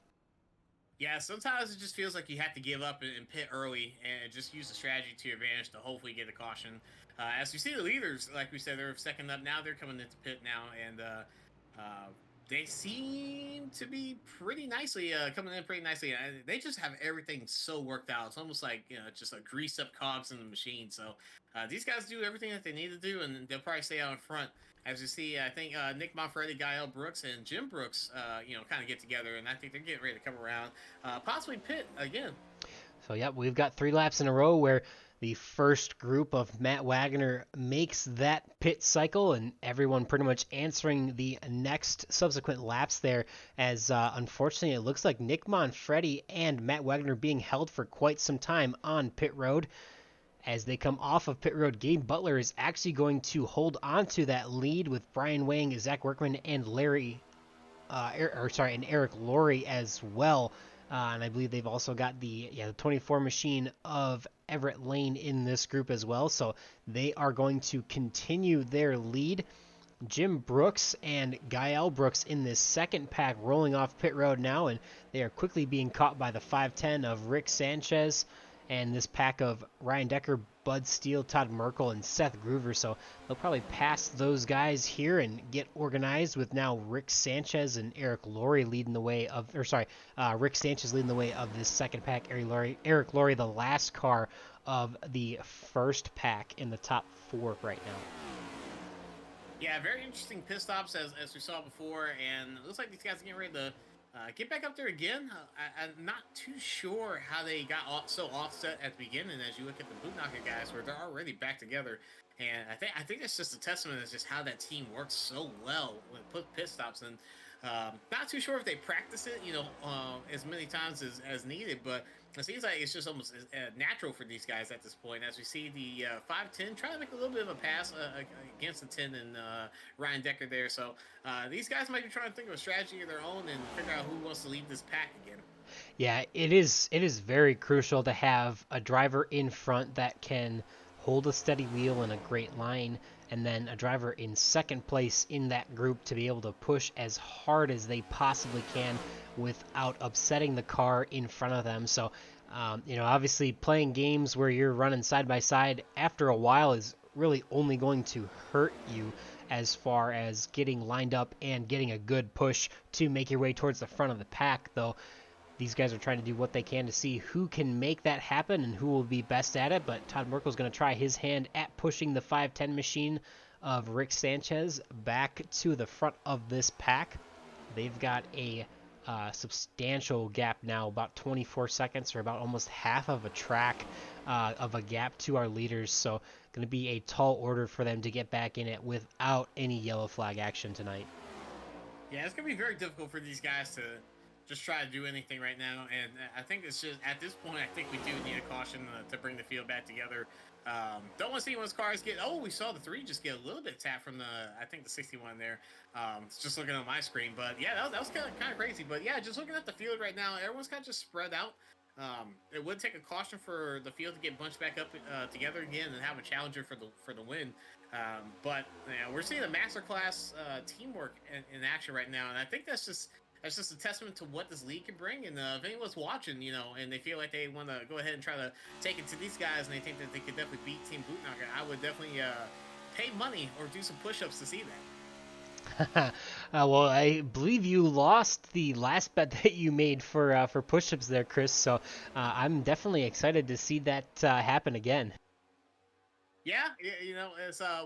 Yeah, sometimes it just feels like you have to give up and pit early and just use the strategy to your advantage to hopefully get a caution. As we see the leaders, like we said, they're second up now. They're coming into pit now, and they seem to be pretty nicely coming in pretty nicely. They just have everything so worked out. It's almost like just a greased up cogs in the machine. So these guys do everything that they need to do, and they'll probably stay out in front. As you see, I think Nick Monfretti, Gael Brooks, and Jim Brooks, kind of get together, and I think they're getting ready to come around, possibly pit again. So, yeah, we've got 3 laps in a row where the first group of Matt Wagner makes that pit cycle, and everyone pretty much answering the next subsequent laps there, as unfortunately it looks like Nick Monfretti and Matt Wagner being held for quite some time on pit road. As they come off of pit road, Gabe Butler is actually going to hold on to that lead with Brian Wang, Zach Workman, and Eric Laurie as well. And I believe they've also got the 24 machine of Everett Lane in this group as well. So they are going to continue their lead. Jim Brooks and Gael Brooks in this second pack rolling off pit road now, and they are quickly being caught by the 510 of Rick Sanchez and this pack of Ryan Decker, Bud Steele, Todd Merkel, and Seth Groover. So they'll probably pass those guys here and get organized with now Rick Sanchez and Eric Laurie leading the way of, Rick Sanchez leading the way of this second pack. Eric Laurie, the last car of the first pack in the top 4 right now. Yeah, very interesting pit stops as we saw before, and it looks like these guys are getting ready to get back up there again. I'm not too sure how they got so offset at the beginning. As you look at the boot knocker guys, where they're already back together, and I think that's just a testament of just how that team works so well with pit stops. And not too sure if they practice it, as many times as needed, but it seems like it's just almost natural for these guys at this point. As we see the 5-10 try to make a little bit of a pass against the 10 and Ryan Decker there. So these guys might be trying to think of a strategy of their own and figure out who wants to lead this pack again. Yeah, it is very crucial to have a driver in front that can hold a steady wheel in a great line, and then a driver in second place in that group to be able to push as hard as they possibly can without upsetting the car in front of them. So, obviously playing games where you're running side by side after a while is really only going to hurt you as far as getting lined up and getting a good push to make your way towards the front of the pack, though. These guys are trying to do what they can to see who can make that happen and who will be best at it. But Todd Merkel's going to try his hand at pushing the 510 machine of Rick Sanchez back to the front of this pack. They've got a substantial gap now, about 24 seconds, or about almost half of a track of a gap to our leaders. So going to be a tall order for them to get back in it without any yellow flag action tonight. Yeah, it's going to be very difficult for these guys to just try to do anything right now, and I think it's just at this point, I think we do need a caution to bring the field back together. Don't want to see anyone's cars get. Oh, we saw the 3 just get a little bit tapped from I think the 61 there. It's just looking on my screen, but yeah, that was kind of crazy. But yeah, just looking at the field right now, everyone's kind of just spread out. It would take a caution for the field to get bunched back up together again and have a challenger for the win. But we're seeing a masterclass teamwork in action right now, and I think that's just a testament to what this league can bring. And if anyone's watching, and they feel like they want to go ahead and try to take it to these guys, and they think that they could definitely beat Team Bootknocker, I would definitely pay money or do some push-ups to see that. Well, I believe you lost the last bet that you made for push-ups there, Chris. So I'm definitely excited to see that happen again. Yeah,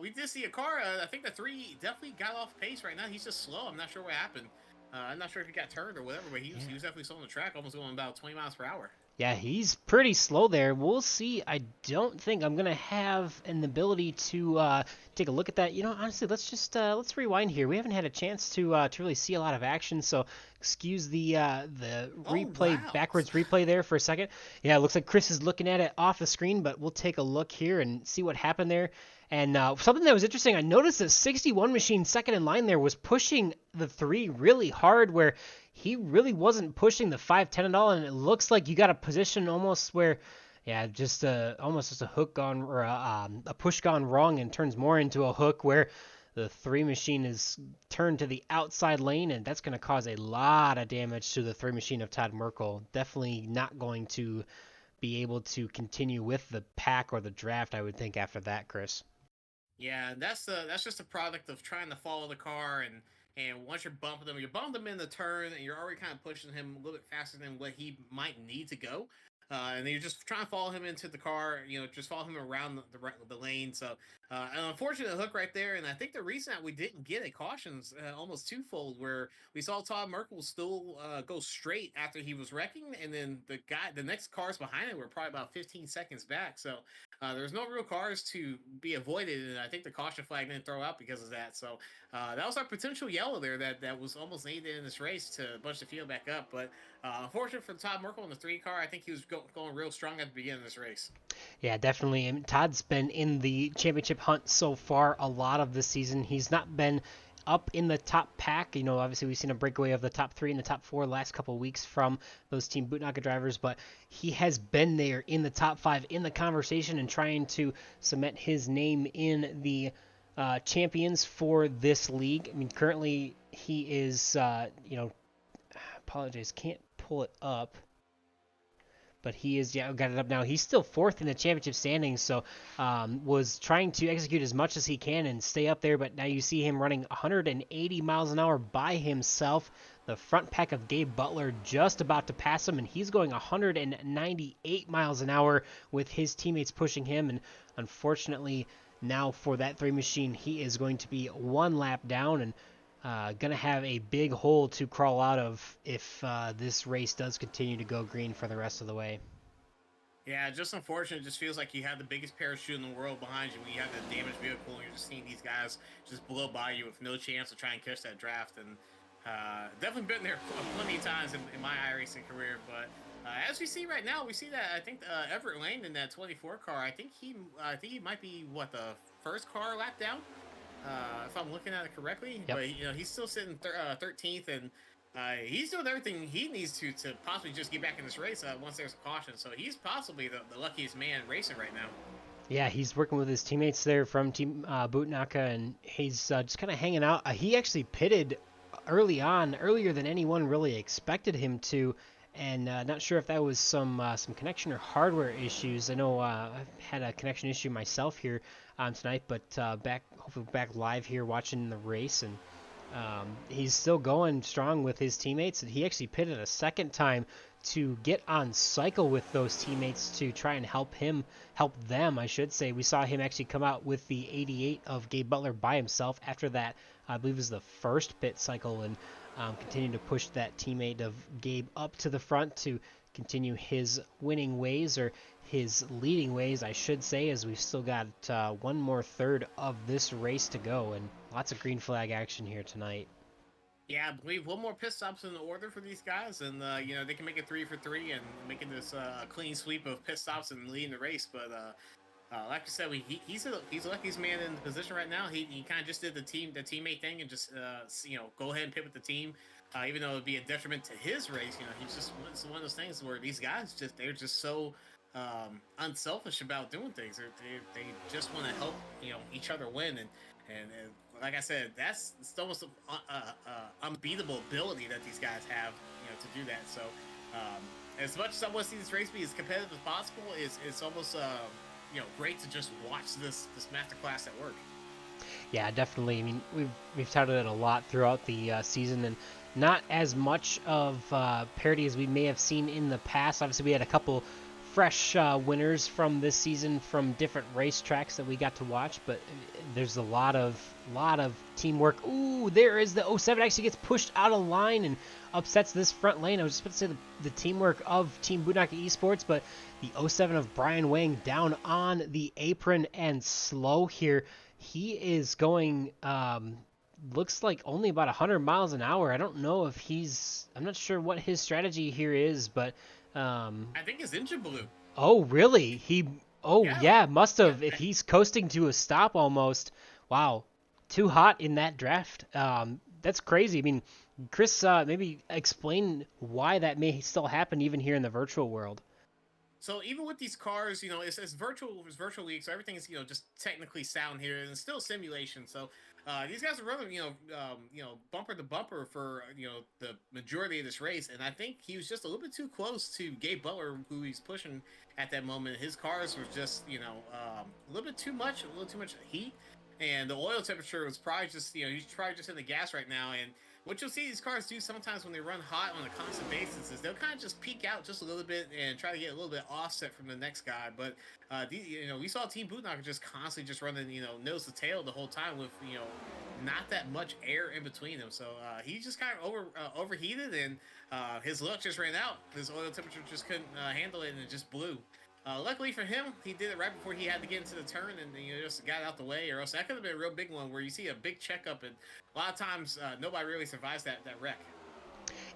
we did see a car. I think the 3 definitely got off pace right now. He's just slow. I'm not sure what happened. I'm not sure if he got turned or whatever, but he was definitely slow on the track, almost going about 20 miles per hour. Yeah, he's pretty slow there. We'll see. I don't think I'm going to have an ability to take a look at that. Honestly, let's rewind here. We haven't had a chance to really see a lot of action, so excuse the replay, backwards replay there for a second. Yeah, it looks like Chris is looking at it off the screen, but we'll take a look here and see what happened there. And something that was interesting, I noticed that 61 machine second in line there was pushing the 3 really hard, where he really wasn't pushing the 510 at all. And it looks like you got a position almost where, almost just a hook gone, or a push gone wrong, and turns more into a hook, where The 3 machine is turned to the outside lane, and that's going to cause a lot of damage to the 3 machine of Todd Merkel. Definitely not going to be able to continue with the pack or the draft, I would think, after that, Chris. Yeah, that's just a product of trying to follow the car, and once you're bumping them in the turn, and you're already kind of pushing him a little bit faster than what he might need to go. And then you're just trying to follow him into the car, just follow him around the lane. So, an unfortunate hook right there. And I think the reason that we didn't get a caution's almost twofold, where we saw Todd Merkel still go straight after he was wrecking, and then the next cars behind him were probably about 15 seconds back. So, there's no real cars to be avoided, and I think the caution flag didn't throw out because of that. So that was our potential yellow there that was almost needed in this race to bunch the field back up. But unfortunate for Todd Merkel in the 3 car, I think he was going real strong at the beginning of this race. Yeah, definitely. And Todd's been in the championship hunt so far a lot of this season. He's not been up in the top pack. Obviously we've seen a breakaway of the top 3 and the top 4 last couple of weeks from those Team Bootnaka drivers, but he has been there in the top 5 in the conversation and trying to cement his name in the champions for this league. I mean, currently he is, apologize, can't pull it up. But he is, got it up now. He's still 4th in the championship standings, so was trying to execute as much as he can and stay up there. But now you see him running 180 miles an hour by himself. The front pack of Gabe Butler just about to pass him, and he's going 198 miles an hour with his teammates pushing him. And unfortunately, now for that 3 machine, he is going to be 1 lap down and going to have a big hole to crawl out of if this race does continue to go green for the rest of the way. Yeah, just unfortunate. It just feels like you had the biggest parachute in the world behind you when you had the damaged vehicle, and you're just seeing these guys just blow by you with no chance to try and catch that draft. And definitely been there plenty of times in my iRacing career. But as we see right now, we see that I think Everett Lane in that 24 car. I think he might be the first car lap down. If I'm looking at it correctly. Yep. But he's still sitting 13th, and he's doing everything he needs to possibly just get back in this race once there's a caution. So he's possibly the luckiest man racing right now. Yeah, he's working with his teammates there from Team Bootnaka, and he's just kind of hanging out. He actually pitted earlier than anyone really expected him to, and not sure if that was some connection or hardware issues. I know I've had a connection issue myself here tonight, but hopefully back live here watching the race, and he's still going strong with his teammates. And he actually pitted a second time to get on cycle with those teammates to try and help them, I should say. We saw him actually come out with the 88 of Gabe Butler by himself after that. I believe it was the first pit cycle, and continue to push that teammate of Gabe up to the front to continue his winning ways, or his leading ways, I should say, as we've still got 1 more third of this race to go, and lots of green flag action here tonight. Yeah, I believe 1 more pit stops in the order for these guys, and they can make it 3 for 3 and making this clean sweep of pit stops and leading the race. But like I said, he's the luckiest man in the position right now. He kind of just did the teammate thing and just go ahead and pit with the team, even though it'd be a detriment to his race. He's just one of those things where these guys they're just so unselfish about doing things. They just want to help each other win, and like I said, it's almost unbeatable ability that these guys have to do that. So as much as I want to see this race be as competitive as possible, it's almost great to just watch this masterclass at work. Yeah, definitely. I mean, we've touted it a lot throughout the season, and not as much of parity as we may have seen in the past. Obviously, we had a couple fresh winners from this season from different racetracks that we got to watch, but there's a lot of teamwork. Ooh, there is the 07 actually gets pushed out of line and upsets this front lane. I was just about to say the teamwork of Team Bootnaka Esports, but the 07 of Brian Wang down on the apron and slow here. He is going looks like only about 100 miles an hour. I don't know if I'm not sure what his strategy here is, but I think his engine blew. Oh, really? Yeah, must have. If he's coasting to a stop almost. Wow. Too hot in that draft. That's crazy. I mean, Chris, maybe explain why that may still happen even here in the virtual world. So even with these cars, it's virtual league, so everything is just technically sound here, and it's still simulation. So These guys are running, bumper to bumper for the majority of this race, and I think he was just a little bit too close to Gabe Butler, who he's pushing at that moment. His cars were just, a little bit too much, a little too much heat, and the oil temperature was probably just, he's probably just in the gas right now. And what you'll see these cars do sometimes when they run hot on a constant basis is they'll kind of just peak out just a little bit and try to get a little bit offset from the next guy. But we saw Team Bootknocker just constantly just running, nose to tail the whole time with, not that much air in between them. So he just kind of overheated, and his luck just ran out. His oil temperature just couldn't handle it, and it just blew. Luckily for him, he did it right before he had to get into the turn, and just got out the way. Or else that could have been a real big one, where you see a big checkup, and a lot of times nobody really survives that wreck.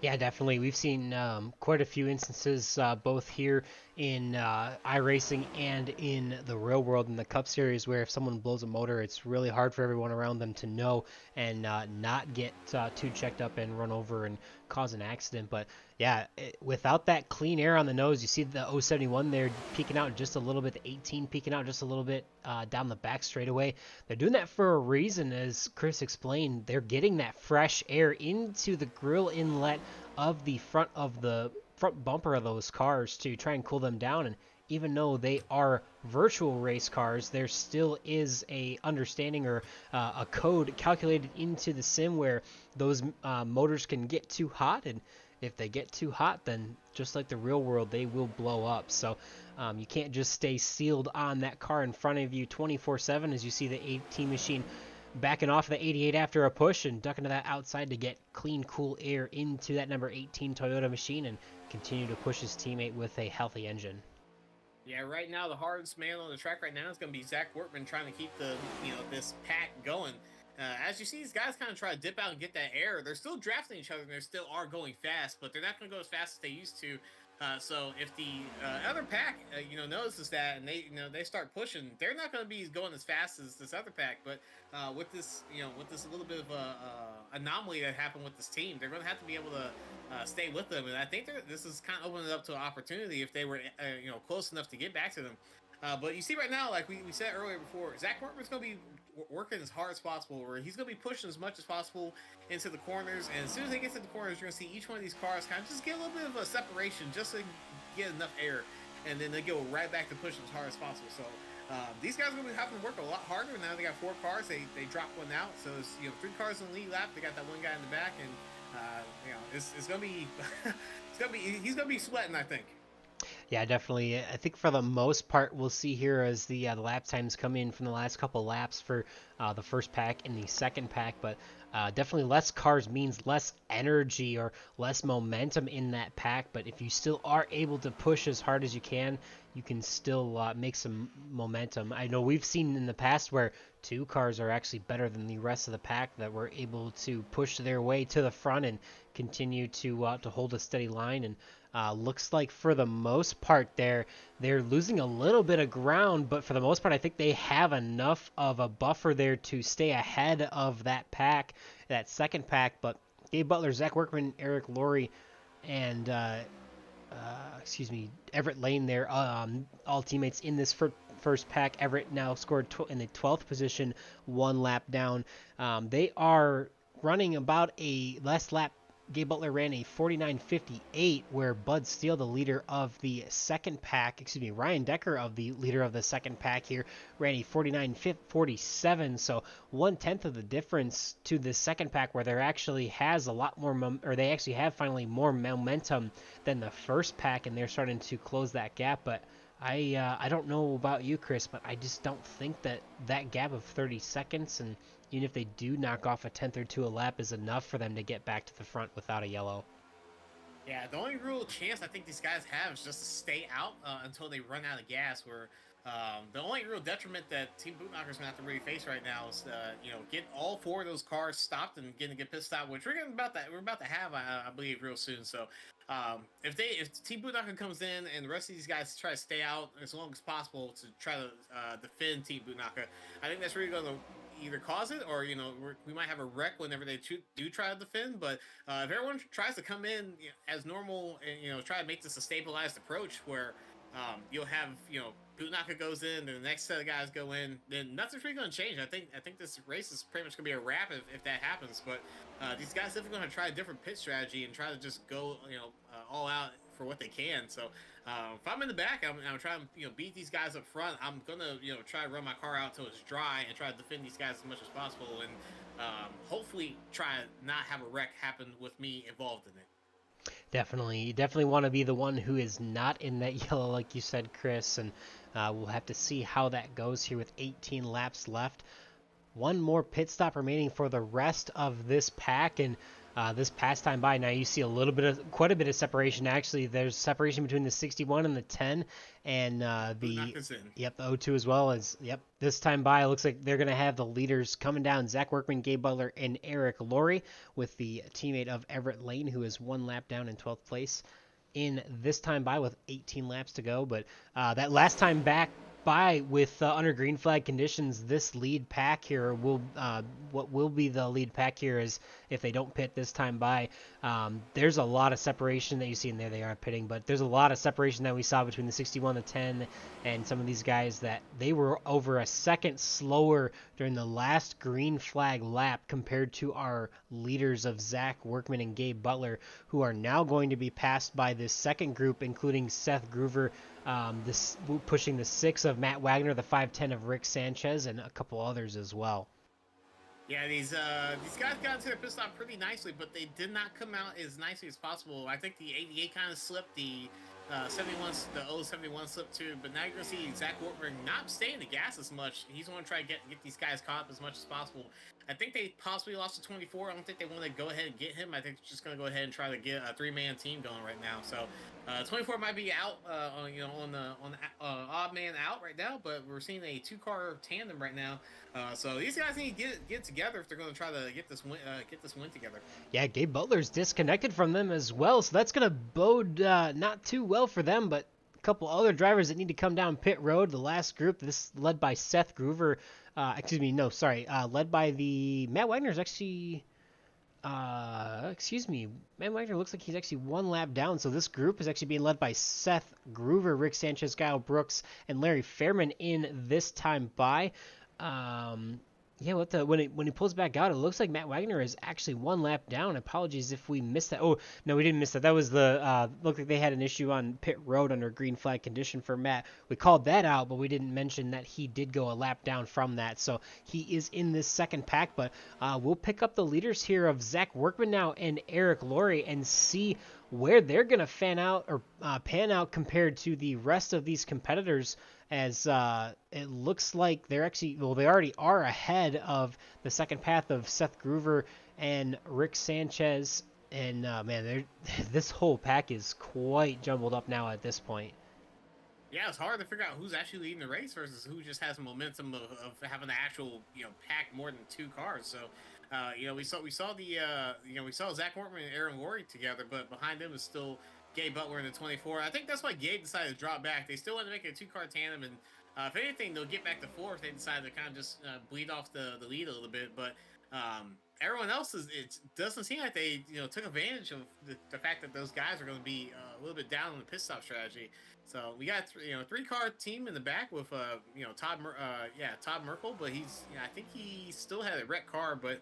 Yeah, definitely. We've seen quite a few instances, both here in iRacing and in the real world in the Cup Series, where if someone blows a motor, it's really hard for everyone around them to know and not get too checked up and run over and cause an accident. But yeah, without that clean air on the nose, you see the 071 there peeking out just a little bit, the 18 peeking out just a little bit down the back straightaway. They're doing that for a reason, as Chris explained. They're getting that fresh air into the grill inlet of the front bumper of those cars to try and cool them down. And even though they are virtual race cars, there still is a understanding or a code calculated into the sim where those motors can get too hot, and if they get too hot, then just like the real world, they will blow up. So you can't just stay sealed on that car in front of you 24/7, as you see the 18 machine backing off the 88 after a push and ducking to that outside to get clean, cool air into that number 18 Toyota machine and continue to push his teammate with a healthy engine. Yeah, right now the hardest man on the track right now is going to be Zach Workman, trying to keep this pack going. As you see, these guys kind of try to dip out and get that air. They're still drafting each other, and they still are going fast, but they're not going to go as fast as they used to. So if the other pack, notices that and they start pushing, they're not going to be going as fast as this other pack. But with this little bit of a anomaly that happened with this team, they're going to have to be able to stay with them. And I think this is kind of opening it up to an opportunity if they were close enough to get back to them. But you see right now, like we said earlier before, Zach Workman's going to be working as hard as possible, where he's going to be pushing as much as possible into the corners. And as soon as they get to the corners, you're going to see each one of these cars kind of just get a little bit of a separation just to get enough air. And then they go right back to pushing as hard as possible. So these guys are going to be having to work a lot harder. Now they got 4 cars. They dropped one out. So it's 3 cars in the lead lap. They got that one guy in the back. And, it's going to be, he's going to be sweating, I think. Yeah, definitely. I think for the most part, we'll see here as the lap times come in from the last couple laps for the first pack and the second pack, but definitely less cars means less energy or less momentum in that pack. But if you still are able to push as hard as you can still make some momentum. I know we've seen in the past where 2 cars are actually better than the rest of the pack that were able to push their way to the front and continue to hold a steady line. And looks like for the most part they're losing a little bit of ground, but for the most part I think they have enough of a buffer there to stay ahead of that pack, that second pack. But Gabe Butler, Zach Workman, Eric Laurie, and Everett Lane there, all teammates in this first pack. Everett now scored in the 12th position, 1 lap down. They are running about a less lap. Gabe Butler ran a 49.58, where Bud Steele, the leader of the second pack, Ryan Decker of the leader of the second pack here, ran a 49.47. So 1/10 of the difference to the second pack, where there actually has a lot more, they actually have finally more momentum than the first pack, and they're starting to close that gap. But I don't know about you, Chris, but I just don't think that gap of 30 seconds, and even if they do knock off a 10th or 2 a lap, is enough for them to get back to the front without a yellow. Yeah, the only real chance I think these guys have is just to stay out until they run out of gas. Where the only real detriment that Team Bootknocker's gonna have to really face right now is get all 4 of those cars stopped and get pit stop, which we're about to have, I believe, real soon. So if Team Bootknocker comes in and the rest of these guys try to stay out as long as possible to try to defend Team Bootknocker, I think that's really going to either cause it or we might have a wreck whenever they do try to defend. But if everyone tries to come in as normal and try to make this a stabilized approach where you'll have, Bootnaka goes in, then the next set of guys go in, then nothing's really going to change. I think this race is pretty much going to be a wrap if that happens. But these guys definitely going to try a different pit strategy and try to just go, all out for what they can. So if I'm in the back, I'm trying to beat these guys up front. I'm gonna try to run my car out till it's dry and try to defend these guys as much as possible, and hopefully try not have a wreck happen with me involved in it. Definitely. You definitely want to be the one who is not in that yellow, like you said, Chris, and we'll have to see how that goes here with 18 laps left. One more pit stop remaining for the rest of this pack, and this past time by, now you see quite a bit of separation. Actually, there's separation between the 61 and the 10, and the 02 as well. As this time by, it looks like they're going to have the leaders coming down: Zach Workman, Gabe Butler, and Eric Laurie, with the teammate of Everett Lane, who is one lap down in 12th place in this time by with 18 laps to go. But that last time back by with under green flag conditions, this lead pack here will what will be the lead pack here is if they don't pit this time by. There's a lot of separation that you see in there. They are pitting, but there's a lot of separation that we saw between the 61, the 10, and some of these guys that they were over a second slower during the last green flag lap compared to our leaders of Zach Workman and Gabe Butler, who are now going to be passed by this second group, including Seth Groover, pushing the 6 of Matt Wagner, the 510 of Rick Sanchez, and a couple others as well. Yeah, these guys got into their pit stop pretty nicely, but they did not come out as nicely as possible. I think the 88 kind of slipped, the 71 slipped too, but now you're going to see Zach Workman not staying the gas as much. He's going to try to get these guys caught up as much as possible. I think they possibly lost to 24. I don't think they want to go ahead and get him. I think they're just going to go ahead and try to get a 3-man team going right now. So 24 might be out, on the odd man out right now, but we're seeing a 2-car tandem right now. So these guys need to get together if they're going to try to get this win together. Yeah, Gabe Butler's disconnected from them as well, so that's going to bode not too well for them, but a couple other drivers that need to come down pit road. The last group, this led by Seth Groover, led by the Matt Wagner's actually, Matt Wagner looks like he's actually one lap down. So this group is actually being led by Seth Groover, Rick Sanchez, Kyle Brooks, and Larry Fairman in this time by. When he pulls back out, it looks like Matt Wagner is actually one lap down. Apologies if we missed that. Oh, no, we didn't miss that. That was the looked like they had an issue on pit road under green flag condition for Matt. We called that out, but we didn't mention that he did go a lap down from that. So he is in this second pack, but we'll pick up the leaders here of Zach Workman now and Eric Laurie and see where they're going to pan out compared to the rest of these competitors, as it looks like they already are ahead of the second path of Seth Groover and Rick Sanchez. And this whole pack is quite jumbled up now at this point. Yeah, it's hard to figure out who's actually leading the race versus who just has momentum of having the actual pack more than 2 cars. So we saw Zach Workman and Aaron Laurie together, but behind them is still Gabe Butler in the 24. I think that's why Gabe decided to drop back. They still want to make it a 2-car tandem, and if anything, they'll get back to 4 if they decide to kind of just bleed off the lead a little bit. But everyone else it doesn't seem like they took advantage of the fact that those guys are going to be a little bit down on the pit stop strategy. So we got 3-car team in the back with Todd Merkel, but I think he still had a wrecked car, but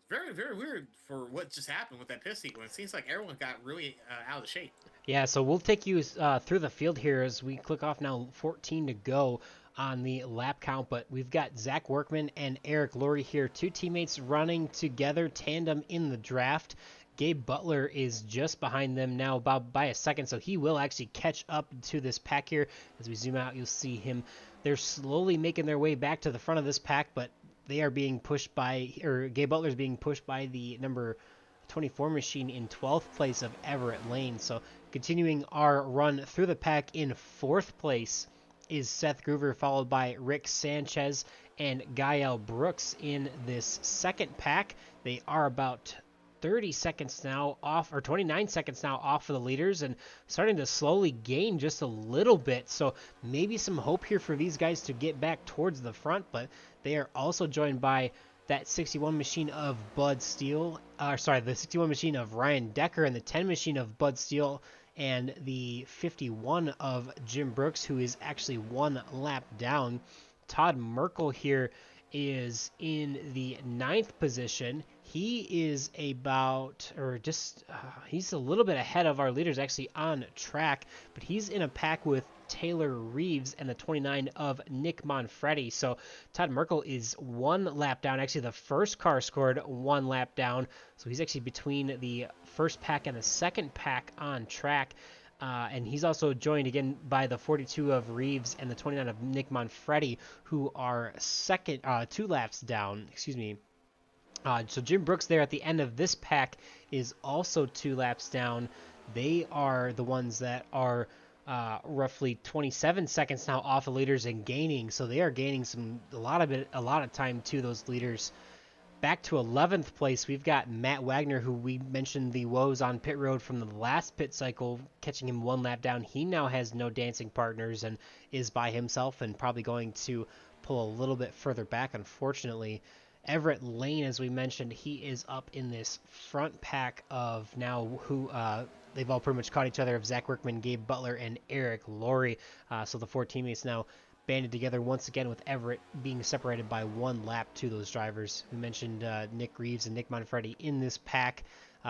very, very weird for what just happened with that pit sequence. It seems like everyone got really out of shape. Yeah, so we'll take you through the field here as we click off now. 14 to go on the lap count, but we've got Zach Workman and Eric Laurie here, 2 teammates running together tandem in the draft. Gabe Butler is just behind them now by a second, so he will actually catch up to this pack here. As we zoom out, you'll see him. They're slowly making their way back to the front of this pack, but they are being pushed Gabe Butler is being pushed by the number 24 machine in 12th place of Everett Lane. So continuing our run through the pack, in 4th place is Seth Groover, followed by Rick Sanchez and Gael Brooks in this second pack. They are about 30 seconds now off, or 29 seconds now off of the leaders, and starting to slowly gain just a little bit. So maybe some hope here for these guys to get back towards the front, but they are also joined by that 61 machine of the 61 machine of Ryan Decker and the 10 machine of Bud Steele and the 51 of Jim Brooks, who is actually 1 lap down. Todd Merkel here is in the 9th position. He is he's a little bit ahead of our leaders actually on track, but he's in a pack with Taylor Reeves and the 29 of Nick Manfredi. So Todd Merkel is 1 lap down. Actually, the first car scored 1 lap down. So he's actually between the first pack and the second pack on track. And he's also joined again by the 42 of Reeves and the 29 of Nick Manfredi, who are 2 laps down. Excuse me. So Jim Brooks there at the end of this pack is also 2 laps down. They are the ones that are roughly 27 seconds now off the leaders and gaining. So they are gaining a lot of time to those leaders. Back to 11th place, we've got Matt Wagner, who we mentioned the woes on pit road from the last pit cycle, catching him 1 lap down. He now has no dancing partners and is by himself and probably going to pull a little bit further back, unfortunately. Everett Lane, as we mentioned, he is up in this front pack of now who they've all pretty much caught each other, of Zach Workman, Gabe Butler, and Eric Laurie. So the 4 teammates now banded together once again, with Everett being separated by 1 lap to those drivers. We mentioned Nick Reeves and Nick Manfredi in this pack,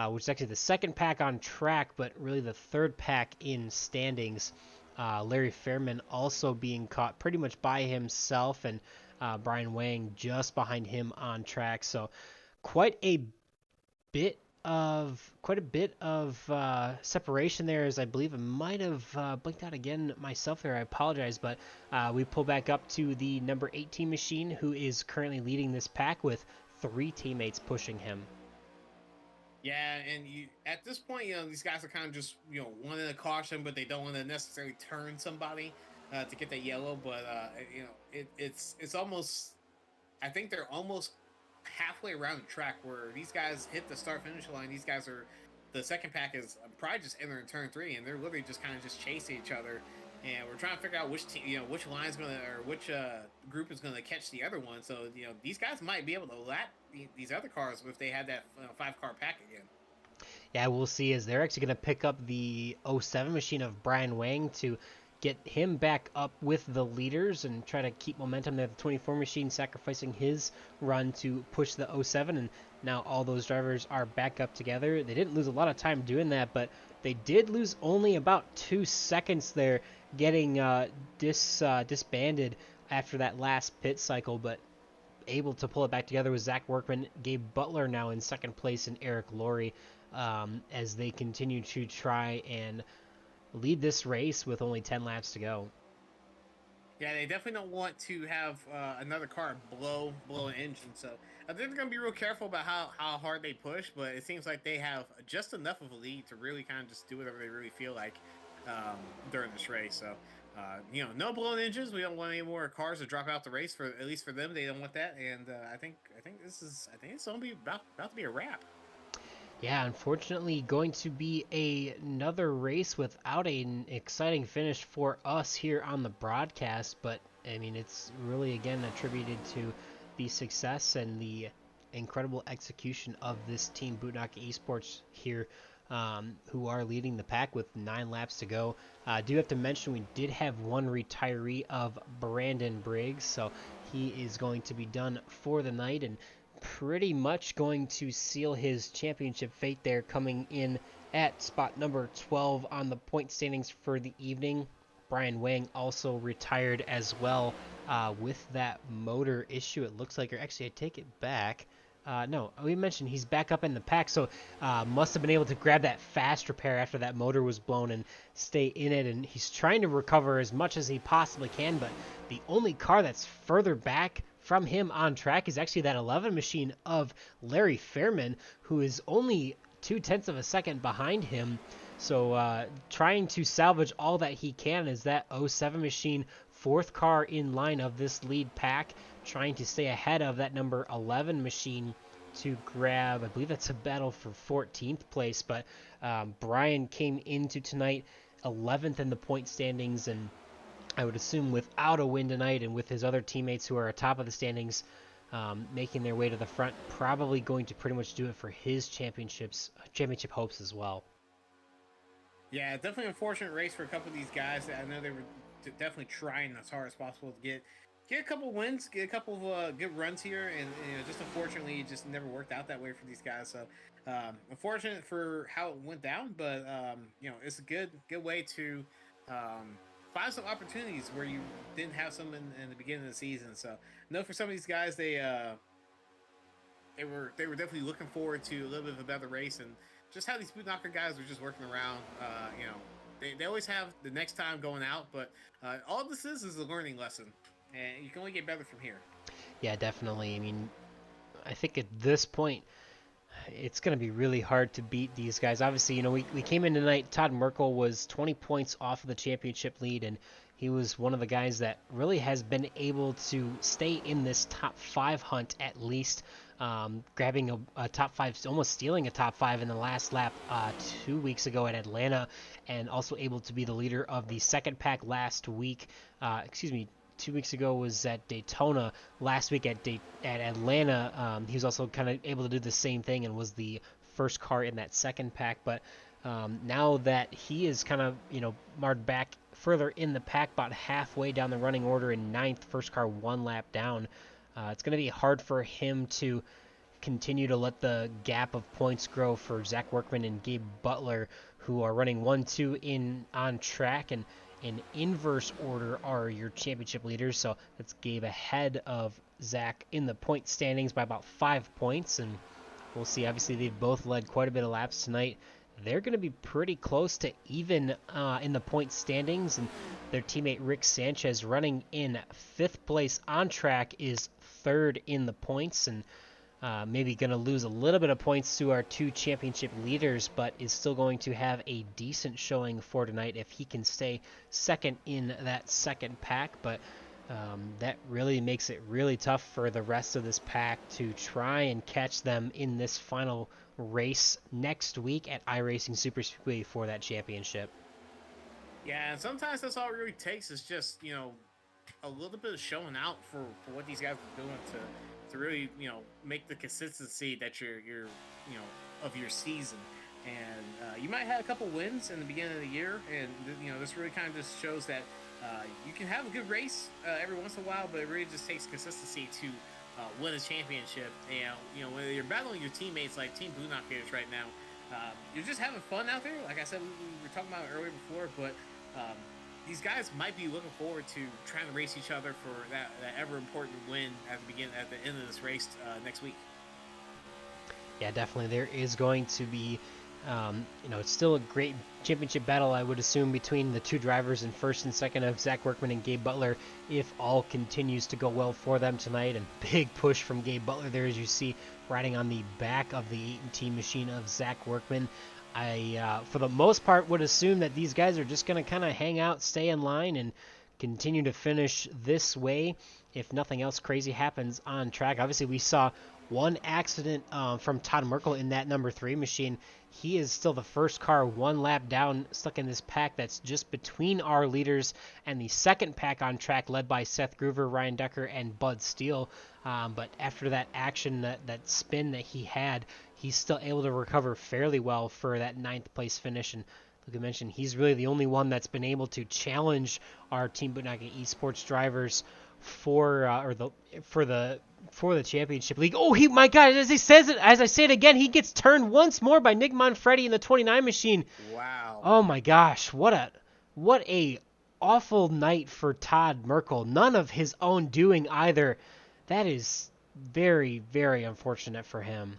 which is actually the second pack on track, but really the third pack in standings. Larry Fairman also being caught pretty much by himself, and Brian Wang just behind him on track. So quite a bit of separation there, as I believe I might have blinked out again myself there. I apologize, but we pull back up to the number 18 machine, who is currently leading this pack with 3 teammates pushing him. Yeah, and at this point, these guys are kind of just wanting to caution, but they don't want to necessarily turn somebody to get that yellow. But it's almost, I think they're almost halfway around the track where these guys hit the start finish line. These guys are, the second pack is probably just entering turn 3, and they're literally just kind of just chasing each other, and we're trying to figure out which team, which line's gonna, or which group is gonna catch the other one. So these guys might be able to lap these other cars if they had that 5-car pack again. Yeah, we'll see, as they're actually going to pick up the 07 machine of Brian Wang to get him back up with the leaders and try to keep momentum there. The 24 machine sacrificing his run to push the 07, and now all those drivers are back up together. They didn't lose a lot of time doing that, but they did lose only about 2 seconds there, getting disbanded after that last pit cycle, but able to pull it back together with Zach Workman, Gabe Butler now in second place, and Eric Laurie, as they continue to try and lead this race with only 10 laps to go. Yeah, they definitely don't want to have another car blow an engine. So I think they're going to be real careful about how hard they push, but it seems like they have just enough of a lead to really kind of just do whatever they really feel like during this race. So, no blown engines. We don't want any more cars to drop out the race, for at least for them. They don't want that. And I think it's going to be about to be a wrap. Yeah, unfortunately, going to be another race without an exciting finish for us here on the broadcast. But, I mean, it's really, again, attributed to the success and the incredible execution of this team, Bootnaka Esports here, who are leading the pack with 9 laps to go. I do have to mention we did have one retiree of Brandon Briggs, so he is going to be done for the night, and pretty much going to seal his championship fate there, coming in at spot number 12 on the point standings for the evening. Brian Wang also retired as well with that motor issue, it looks like. Or actually, I take it back. No, we mentioned he's back up in the pack, so must have been able to grab that fast repair after that motor was blown and stay in it, and he's trying to recover as much as he possibly can, but the only car that's further back from him on track is actually that 11 machine of Larry Fairman, who is only 0.2 of a second behind him. So trying to salvage all that he can is that 07 machine, 4th car in line of this lead pack, trying to stay ahead of that number 11 machine to grab, I believe that's a battle for 14th place. But Brian came into tonight 11th in the point standings, and I would assume without a win tonight, and with his other teammates who are atop of the standings making their way to the front, probably going to pretty much do it for his championship hopes as well. Yeah, definitely unfortunate race for a couple of these guys. I know they were definitely trying as hard as possible to get a couple wins, get a couple of good runs here, and just unfortunately, it just never worked out that way for these guys. So, unfortunate for how it went down, but it's a good way to um, find some opportunities where you didn't have some in the beginning of the season. So, no, for some of these guys, they were definitely looking forward to a little bit of a better race, and just how these boot knocker guys were just working around. They always have the next time going out, but all this is a learning lesson, and you can only get better from here. Yeah, definitely. I mean, I think at this point, it's going to be really hard to beat these guys. Obviously, we came in tonight. Todd Merkel was 20 points off of the championship lead, and he was one of the guys that really has been able to stay in this top 5 hunt at least, grabbing a top 5, almost stealing a top 5 in the last lap 2 weeks ago at Atlanta, and also able to be the leader of the second pack last week. 2 weeks ago was at Daytona. Last week at Atlanta, he was also kind of able to do the same thing and was the first car in that second pack. But now that he is kind of marred back further in the pack, about halfway down the running order in ninth, first car 1 lap down, it's going to be hard for him to continue to let the gap of points grow for Zach Workman and Gabe Butler, who are running 1-2 on track, and in inverse order are your championship leaders. So that's Gabe ahead of Zach in the point standings by about 5 points, and we'll see. Obviously, they've both led quite a bit of laps tonight. They're going to be pretty close to even in the point standings, and their teammate Rick Sanchez, running in 5th place on track, is 3rd in the points, and maybe going to lose a little bit of points to our 2 championship leaders, but is still going to have a decent showing for tonight if he can stay 2nd in that second pack. But that really makes it really tough for the rest of this pack to try and catch them in this final race next week at iRacing Superspeedway for that championship. Yeah, and sometimes that's all it really takes is just a little bit of showing out for what these guys are doing to really make the consistency that you're of your season. And you might have a couple wins in the beginning of the year, and this really kind of just shows that you can have a good race every once in a while, but it really just takes consistency to win a championship. And when you're battling your teammates like Team Blue Knockers right now, you're just having fun out there. Like I said, we were talking about it earlier before, but these guys might be looking forward to trying to race each other for that ever important win at the end of this race next week. Yeah, definitely. There is going to be, it's still a great championship battle, I would assume, between the 2 drivers in 1st and 2nd of Zach Workman and Gabe Butler, if all continues to go well for them tonight. And big push from Gabe Butler there, as you see, riding on the back of the 18 machine of Zach Workman. I, for the most part, would assume that these guys are just going to kind of hang out, stay in line, and continue to finish this way if nothing else crazy happens on track. Obviously, we saw one accident from Todd Merkel in that number 3 machine. He is still the first car 1 lap down, stuck in this pack that's just between our leaders and the second pack on track, led by Seth Groover, Ryan Decker, and Bud Steele. But after that action, that spin that he had, he's still able to recover fairly well for that 9th place finish. And like I mentioned, he's really the only one that's been able to challenge our Team Bootnaga Esports drivers for the championship league. Oh, my God! As I say it again, he gets turned once more by Nick Manfredi in the 29 machine. Wow! Oh my gosh! What a awful night for Todd Merkel. None of his own doing either. That is very, very unfortunate for him.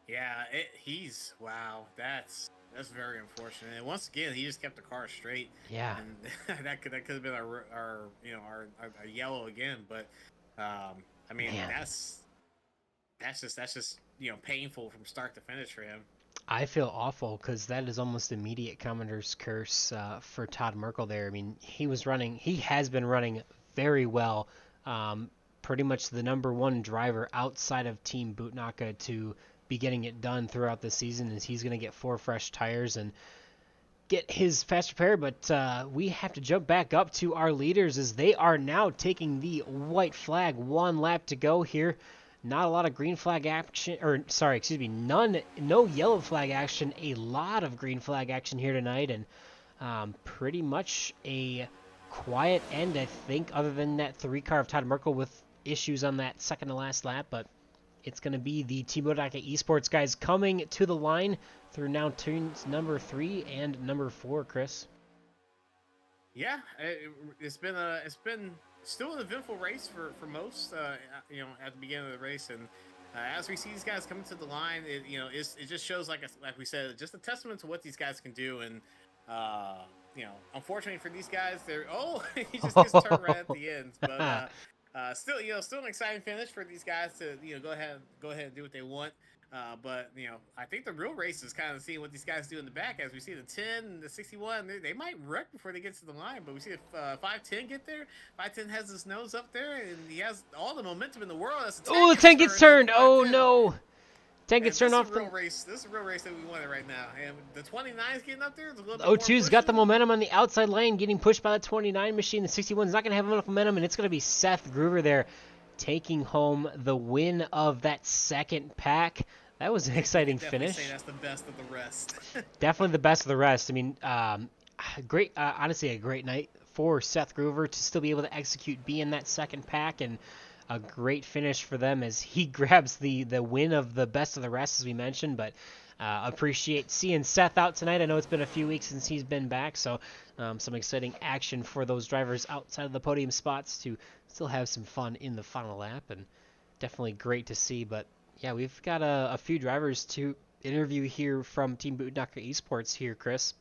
Yeah, wow. That's very unfortunate. And once again, he just kept the car straight. Yeah, and that could have been our yellow again. But I mean, man, that's just painful from start to finish for him. I feel awful because that is almost immediate Commander's curse for Todd Merkel there. I mean, he has been running very well. Pretty much the number 1 driver outside of Team Bootnaga to be getting it done throughout the season, as he's going to get 4 fresh tires and get his fast repair. But we have to jump back up to our leaders, as they are now taking the white flag. 1 lap to go here. Not a lot of green flag action, or sorry, excuse me, no yellow flag action. A lot of green flag action here tonight, and pretty much a quiet end, I think, other than that 3 car of Todd Merkel with issues on that second to last lap. But it's going to be the Team Bodaka Esports guys coming to the line through now turns number 3 and number 4, Chris. Yeah, it's been still an eventful race for most. At the beginning of the race, and as we see these guys coming to the line, it just shows like we said, just a testament to what these guys can do. And unfortunately for these guys, he just gets turned right at the end. But still an exciting finish for these guys to go ahead and do what they want. But I think the real race is kind of seeing what these guys do in the back. As we see the 10 and the 61, they might wreck before they get to the line. But we see the 510 get there. 510 has his nose up there, and he has all the momentum in the world. Oh, the 10 gets turned. Oh no, 10 gets turned off. This is a real race. This is a real race that we wanted right now. And the 29 is getting up there. It's a little bit 02's got the momentum on the outside lane, getting pushed by the 29 machine. The 61's not going to have enough momentum, and it's going to be Seth Groover there taking home the win of that second pack. That was an exciting finish. Say that's the best of the rest. Definitely the best of the rest. I mean, great. Honestly, a great night for Seth Groover to still be able to execute B in that second pack, and a great finish for them as he grabs the win of the best of the rest, as we mentioned. But appreciate seeing Seth out tonight. I know it's been a few weeks since he's been back, so some exciting action for those drivers outside of the podium spots to still have some fun in the final lap, and definitely great to see. But yeah, we've got a few drivers to interview here from Team Bodaka Esports here, Chris.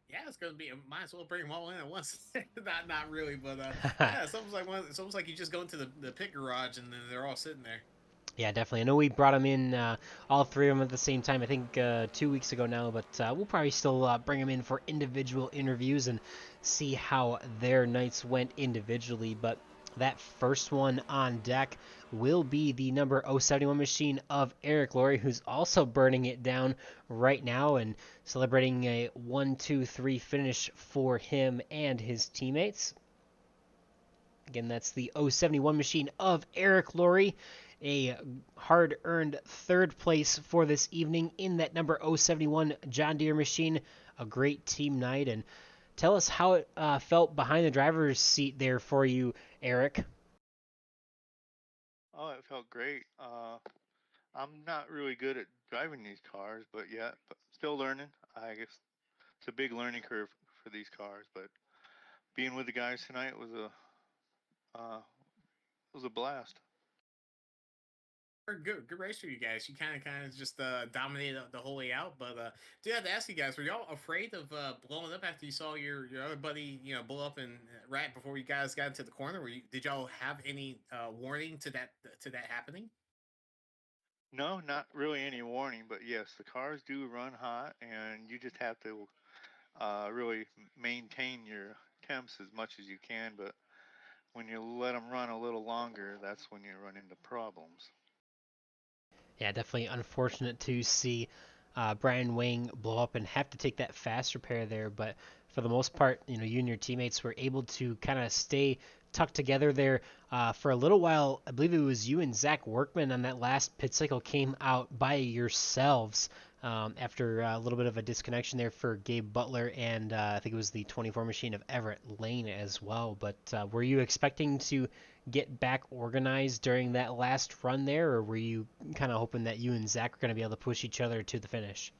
Yeah, it's gonna be. Might as well bring them all in at once. not really, but yeah, it's almost like you just go into the pit garage and then they're all sitting there. Yeah, definitely. I know we brought them in, all 3 of them at the same time, I think 2 weeks ago now, but we'll probably still bring them in for individual interviews and see how their nights went individually. But that first one on deck will be the number 071 machine of Eric Laurie, who's also burning it down right now and celebrating a 1-2-3 finish for him and his teammates. Again, that's the 071 machine of Eric Laurie. A hard-earned 3rd place for this evening in that number 071 John Deere machine. A great team night. And tell us how it felt behind the driver's seat there for you, Eric. Oh, it felt great. I'm not really good at driving these cars, but still learning. I guess it's a big learning curve for these cars, but being with the guys tonight was a blast. Good race for you guys. You kind of just dominated the whole way out. But do have to ask you guys: were y'all afraid of blowing up after you saw your other buddy blow up and right before you guys got into the corner? Did y'all have any warning to that happening? No, not really any warning, but yes, the cars do run hot, and you just have to really maintain your temps as much as you can. But when you let them run a little longer, that's when you run into problems. Yeah, definitely unfortunate to see Brian Wang blow up and have to take that fast repair there. But for the most part, you and your teammates were able to kind of stay tucked together there for a little while. I believe it was you and Zach Workman on that last pit cycle came out by yourselves after a little bit of a disconnection there for Gabe Butler, and I think it was the 24 machine of Everett Lane as well. But were you expecting to get back organized during that last run there, or were you kind of hoping that you and Zach were going to be able to push each other to the finish?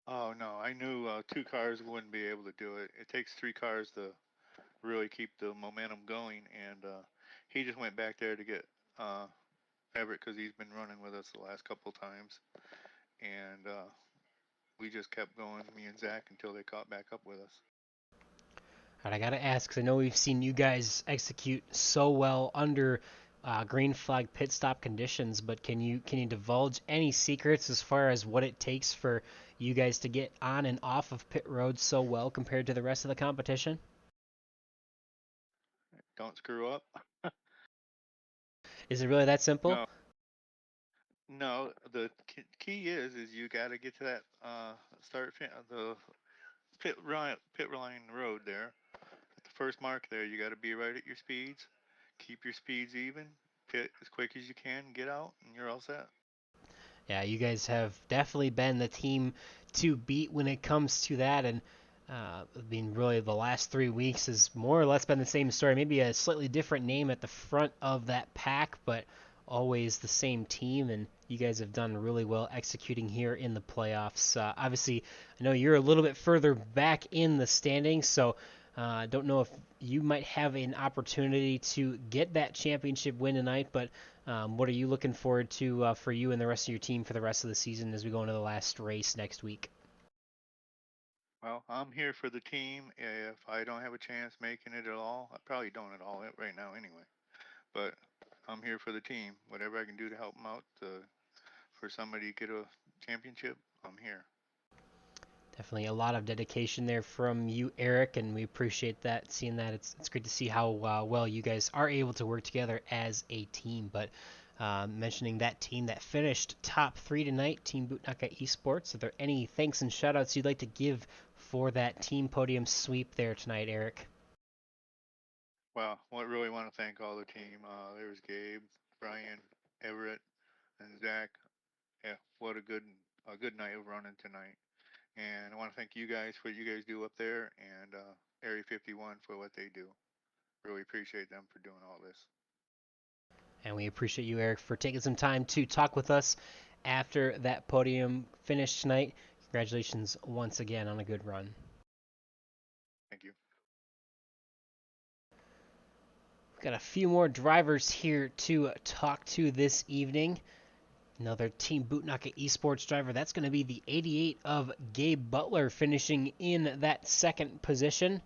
Oh no, I knew 2 cars wouldn't be able to do it. It takes 3 cars to really keep the momentum going, and he just went back there to get Everett because he's been running with us the last couple of times, and we just kept going, me and Zach, until they caught back up with us. All right, I gotta ask, 'cause I know we've seen you guys execute so well under green flag pit stop conditions, but can you divulge any secrets as far as what it takes for you guys to get on and off of pit road so well compared to the rest of the competition? Don't screw up. Is it really that simple? No, no. The key is you got to get to that the pit line road there. At the first mark there, you got to be right at your speeds. Keep your speeds even. pit as quick as you can, get out, and you're all set. Yeah, you guys have definitely been the team to beat when it comes to that, and really the last 3 weeks has more or less been the same story. Maybe a slightly different name at the front of that pack, but always the same team, and you guys have done really well executing here in the playoffs. Obviously, I know you're a little bit further back in the standings, so I don't know if you might have an opportunity to get that championship win tonight, but what are you looking forward to for you and the rest of your team for the rest of the season as we go into the last race next week? Well, I'm here for the team. If I don't have a chance making it at all, I probably don't at all right now anyway. But I'm here for the team. Whatever I can do to help them out for somebody to get a championship, I'm here. Definitely a lot of dedication there from you, Eric, and we appreciate that. Seeing that, it's great to see how well you guys are able to work together as a team. But mentioning that team that finished top 3 tonight, Team Bootnaka Esports, are there any thanks and shoutouts you'd like to give for that team podium sweep there tonight, Eric? Well, I really want to thank all the team. There's Gabe, Brian, Everett, and Zach. Yeah, what a good night of running tonight. And I want to thank you guys for what you guys do up there, and Area 51 for what they do. Really appreciate them for doing all this. And we appreciate you, Eric, for taking some time to talk with us after that podium finish tonight. Congratulations once again on a good run. Thank you. We've got a few more drivers here to talk to this evening. Another Team Bootnaka Esports driver. That's going to be the 88 of Gabe Butler, finishing in that second position.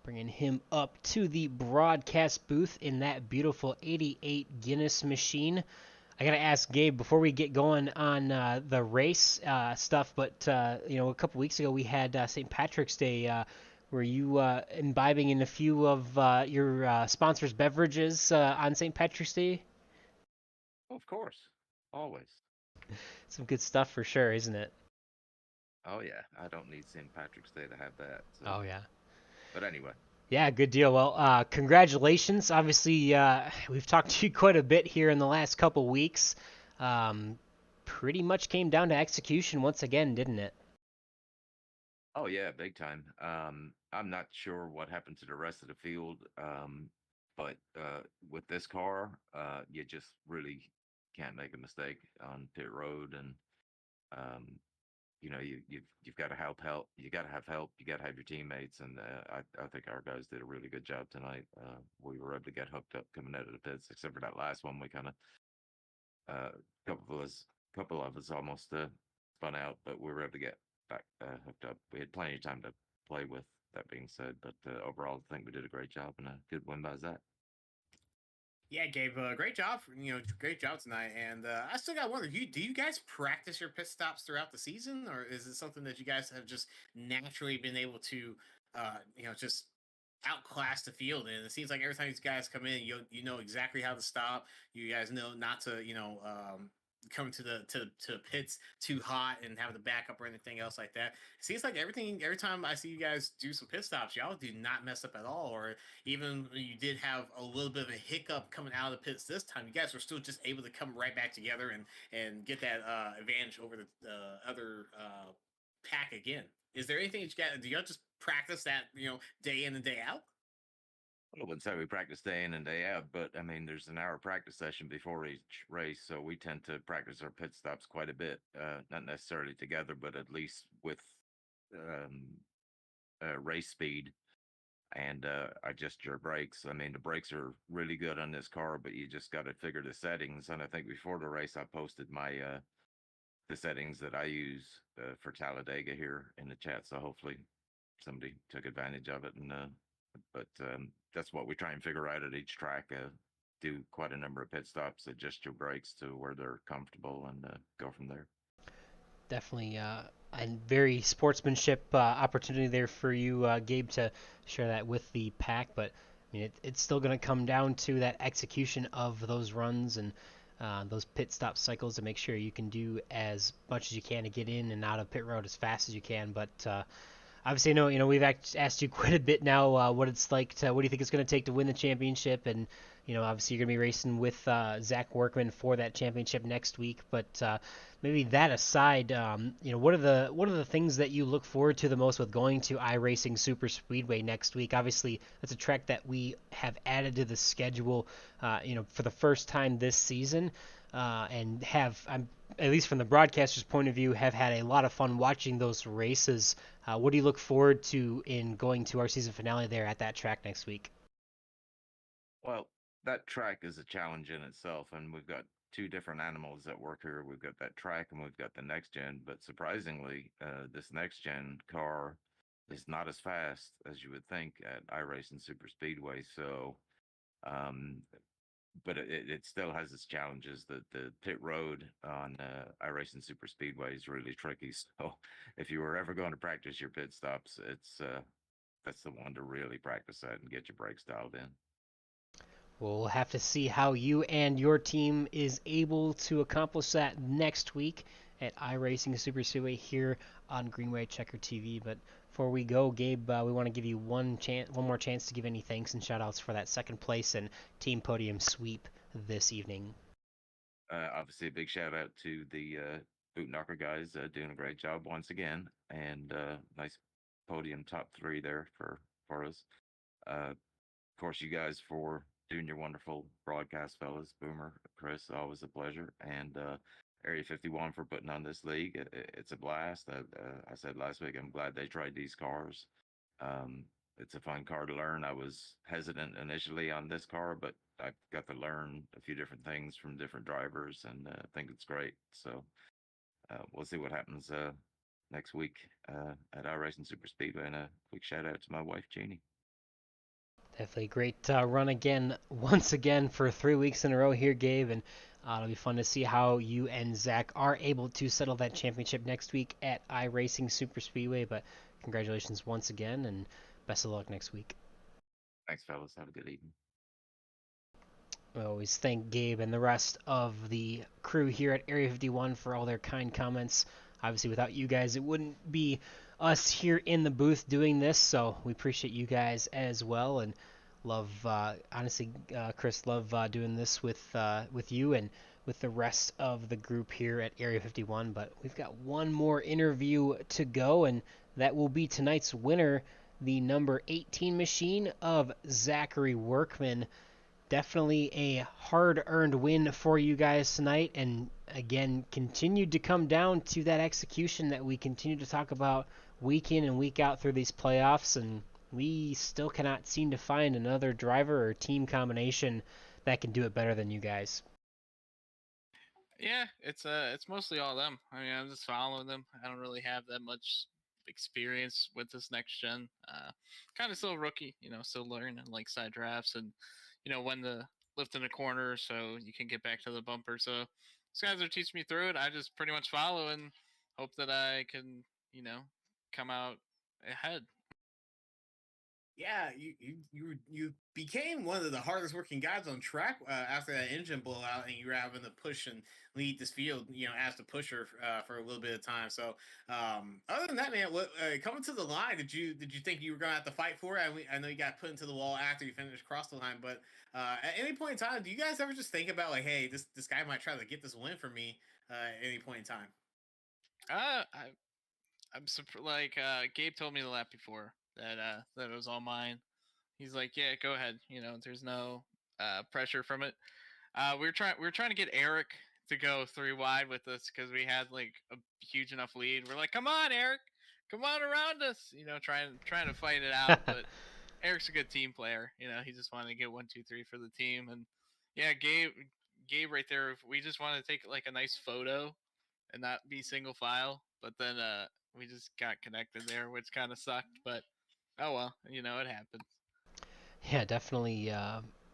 Bringing him up to the broadcast booth in that beautiful 88 Guinness machine. I got to ask Gabe before we get going on the race stuff, but a couple weeks ago we had St. Patrick's Day. Were you imbibing in a few of your sponsors' beverages on St. Patrick's Day? Of course. Always. Some good stuff for sure, isn't it? Oh, yeah. I don't need St. Patrick's Day to have that. So. Oh, yeah. But anyway. Yeah, good deal. Well, congratulations. Obviously, we've talked to you quite a bit here in the last couple weeks. Pretty much came down to execution once again, didn't it? Oh, yeah, big time. I'm not sure what happened to the rest of the field, but with this car, you just really can't make a mistake on pit road, and you've got to have help. You got to have help. You got to have your teammates, and I think our guys did a really good job tonight. We were able to get hooked up coming out of the pits, except for that last one. We kind of couple of us almost spun out, but we were able to get back hooked up. We had plenty of time to play with. That being said, but overall, I think we did a great job and a good win by Zach. Yeah, Gabe, great job. Great job tonight. And I still got to wonder, do you guys practice your pit stops throughout the season, or is it something that you guys have just naturally been able to, just outclass the field? And it seems like every time these guys come in, you know exactly how to stop. You guys know not to, come to the pits too hot and have the backup or anything else like that. It seems like every time I see you guys do some pit stops, y'all do not mess up at all. Or even you did have a little bit of a hiccup coming out of the pits this time, you guys were still just able to come right back together and get that advantage over the other pack again. Is there anything that you got? Do y'all just practice that day in and day out? I wouldn't say we practice day in and day out, but I mean, there's an hour practice session before each race, so we tend to practice our pit stops quite a bit. Not necessarily together, but at least with race speed and adjust your brakes. I mean, the brakes are really good on this car, but you just got to figure the settings. And I think before the race, I posted my the settings that I use for Talladega here in the chat. So hopefully somebody took advantage of it. And but that's what we try and figure out at each track. Do quite a number of pit stops, adjust your brakes to where they're comfortable, and go from there. Definitely a very sportsmanship opportunity there for you, Gabe, to share that with the pack. But I mean, it's still going to come down to that execution of those runs and those pit stop cycles to make sure you can do as much as you can to get in and out of pit road as fast as you can. But obviously, I know, we've asked you quite a bit now what it's like what do you think it's going to take to win the championship, and obviously you're going to be racing with Zach Workman for that championship next week. But maybe that aside, what are the things that you look forward to the most with going to iRacing Super Speedway next week? Obviously, that's a track that we have added to the schedule, for the first time this season, and at least from the broadcaster's point of view, have had a lot of fun watching those races. What do you look forward to in going to our season finale there at that track next week? Well, that track is a challenge in itself, and we've got two different animals that work here. We've got that track, and we've got the NextGen. But surprisingly, this NextGen car is not as fast as you would think at iRacing Super Speedway. So, um, but it still has its challenges. The pit road on iRacing Super Speedway is really tricky. So, if you were ever going to practice your pit stops, that's the one to really practice at and get your brakes dialed in. We'll have to see how you and your team is able to accomplish that next week at iRacing Super Speedway here on Greenway Checker TV. But before we go, Gabe, we want to give you one more chance to give any thanks and shout-outs for that second place and team podium sweep this evening. Obviously, a big shout out to the Boot Knocker guys doing a great job once again, and nice podium top three there for us. Of course, you guys for doing your wonderful broadcast, fellas. Boomer, Chris, always a pleasure. And Area 51 for putting on this league. It's a blast. I said last week, I'm glad they tried these cars. It's a fun car to learn. I was hesitant initially on this car, but I got to learn a few different things from different drivers, and I think it's great. So we'll see what happens next week at iRacing Super Speedway. And a quick shout out to my wife, Jeannie. Definitely a great run once again for 3 weeks in a row here, Gabe, and it'll be fun to see how you and Zach are able to settle that championship next week at iRacing Super Speedway. But congratulations once again, and best of luck next week. Thanks, fellas. Have a good evening. We always thank Gabe and the rest of the crew here at Area 51 for all their kind comments. Obviously, without you guys, it wouldn't be us here in the booth doing this, so we appreciate you guys as well, and love, honestly, Chris, love doing this with you and with the rest of the group here at Area 51. But we've got one more interview to go, and that will be tonight's winner, the number 18 machine of Zachary Workman. Definitely a hard-earned win for you guys tonight, and again, continued to come down to that execution that we continue to talk about week in and week out through these playoffs, and we still cannot seem to find another driver or team combination that can do it better than you guys. Yeah, it's mostly all them. I mean, I'm just following them. I don't really have that much experience with this next gen. Kind of still a rookie, still learning like side drafts and when to lift in a corner so you can get back to the bumper. So these guys are teaching me through it. I just pretty much follow and hope that I can, come out ahead. Yeah, you became one of the hardest working guys on track after that engine blowout, and you were having to push and lead this field, as the pusher for a little bit of time. So, other than that, man, what coming to the line, did you think you were gonna have to fight for it? I know you got put into the wall after you finished across the line, but at any point in time, do you guys ever just think about like, hey, this guy might try to get this win for me at any point in time? I'm like Gabe told me the lap before that it was all mine. He's like, yeah, go ahead. There's no pressure from it. We were trying to get Eric to go 3 wide with us because we had like a huge enough lead. We're like, come on, Eric, come on around us. Trying to fight it out, but Eric's a good team player. He just wanted to get 1, 2, 3 for the team, and yeah, Gabe right there. We just wanted to take like a nice photo and not be single file, but then we just got connected there, which kind of sucked. But oh well, it happens. Yeah, definitely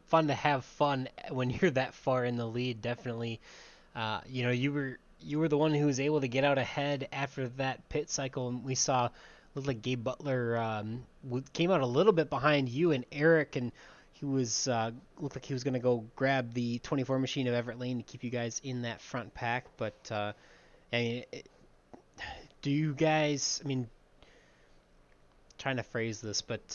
fun to have fun when you're that far in the lead. Definitely, you were the one who was able to get out ahead after that pit cycle, and we saw looked like Gabe Butler came out a little bit behind you and Eric, and he was looked like he was going to go grab the 24 machine of Everett Lane to keep you guys in that front pack. But I mean, do you guys? I mean, trying to phrase this, but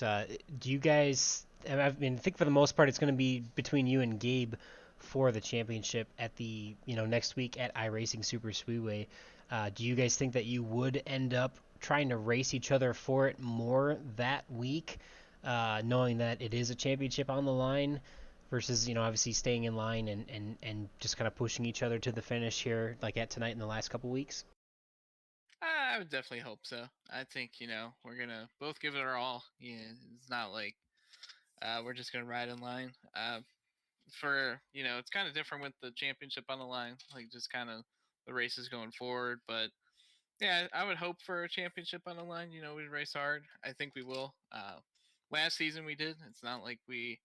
do you guys? I mean, I think for the most part, it's going to be between you and Gabe for the championship at the next week at iRacing Super Speedway. Do you guys think that you would end up trying to race each other for it more that week, knowing that it is a championship on the line, versus obviously staying in line and just kind of pushing each other to the finish here, like at tonight in the last couple weeks? I would definitely hope so. I think we're gonna both give it our all. Yeah, it's not like we're just gonna ride in line. For it's kind of different with the championship on the line, like just kind of the races going forward. But yeah, I would hope for a championship on the line. We'd race hard. I think we will. Last season we did. It's not like we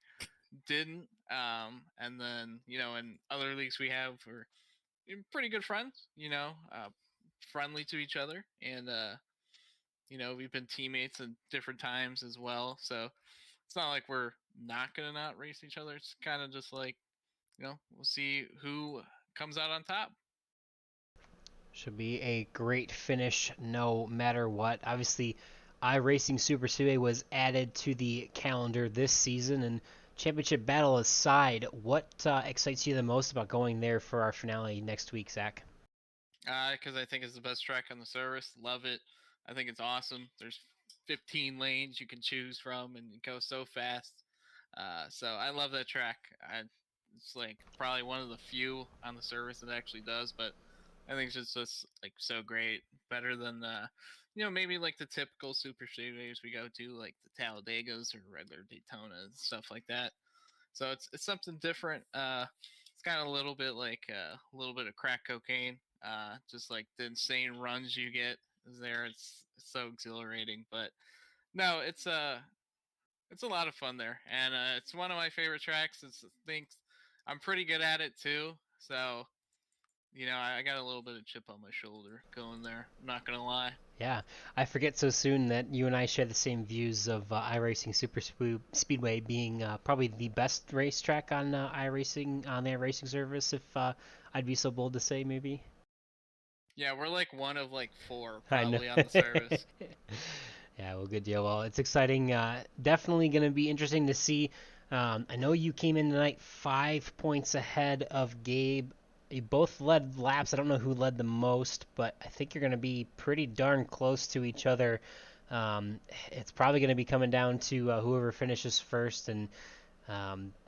didn't. And then in other leagues we have, we're pretty good friends. Friendly to each other, and we've been teammates at different times as well. So it's not like we're not gonna not race each other. It's kind of just like we'll see who comes out on top. Should be a great finish no matter what. Obviously, iRacing Super Speedway was added to the calendar this season, and championship battle aside, what excites you the most about going there for our finale next week, Zach? Because I think it's the best track on the service. Love it. I think it's awesome. There's 15 lanes you can choose from, and it goes so fast. So I love that track. It's like probably one of the few on the service that actually does, but I think it's just like so great. Better than maybe like the typical super speedways we go to, like the Talladegas or regular Daytonas, stuff like that. So it's something different. It's kind of a little bit like a little bit of crack cocaine. Just like the insane runs you get is there. It's so exhilarating. But no, it's a lot of fun there, and it's one of my favorite tracks. I'm pretty good at it too. So I got a little bit of chip on my shoulder going there. I'm not gonna lie. Yeah, I forget so soon that you and I share the same views of iRacing Super Speedway being probably the best racetrack on iRacing on the iRacing service, if I'd be so bold to say, maybe. Yeah, we're like one of like four I know. probably on the service. Yeah, well, good deal. Well, it's exciting. Definitely going to be interesting to see. I know you came in tonight 5 points ahead of Gabe. You both led laps. I don't know who led the most, but I think you're going to be pretty darn close to each other. It's probably going to be coming down to whoever finishes first, and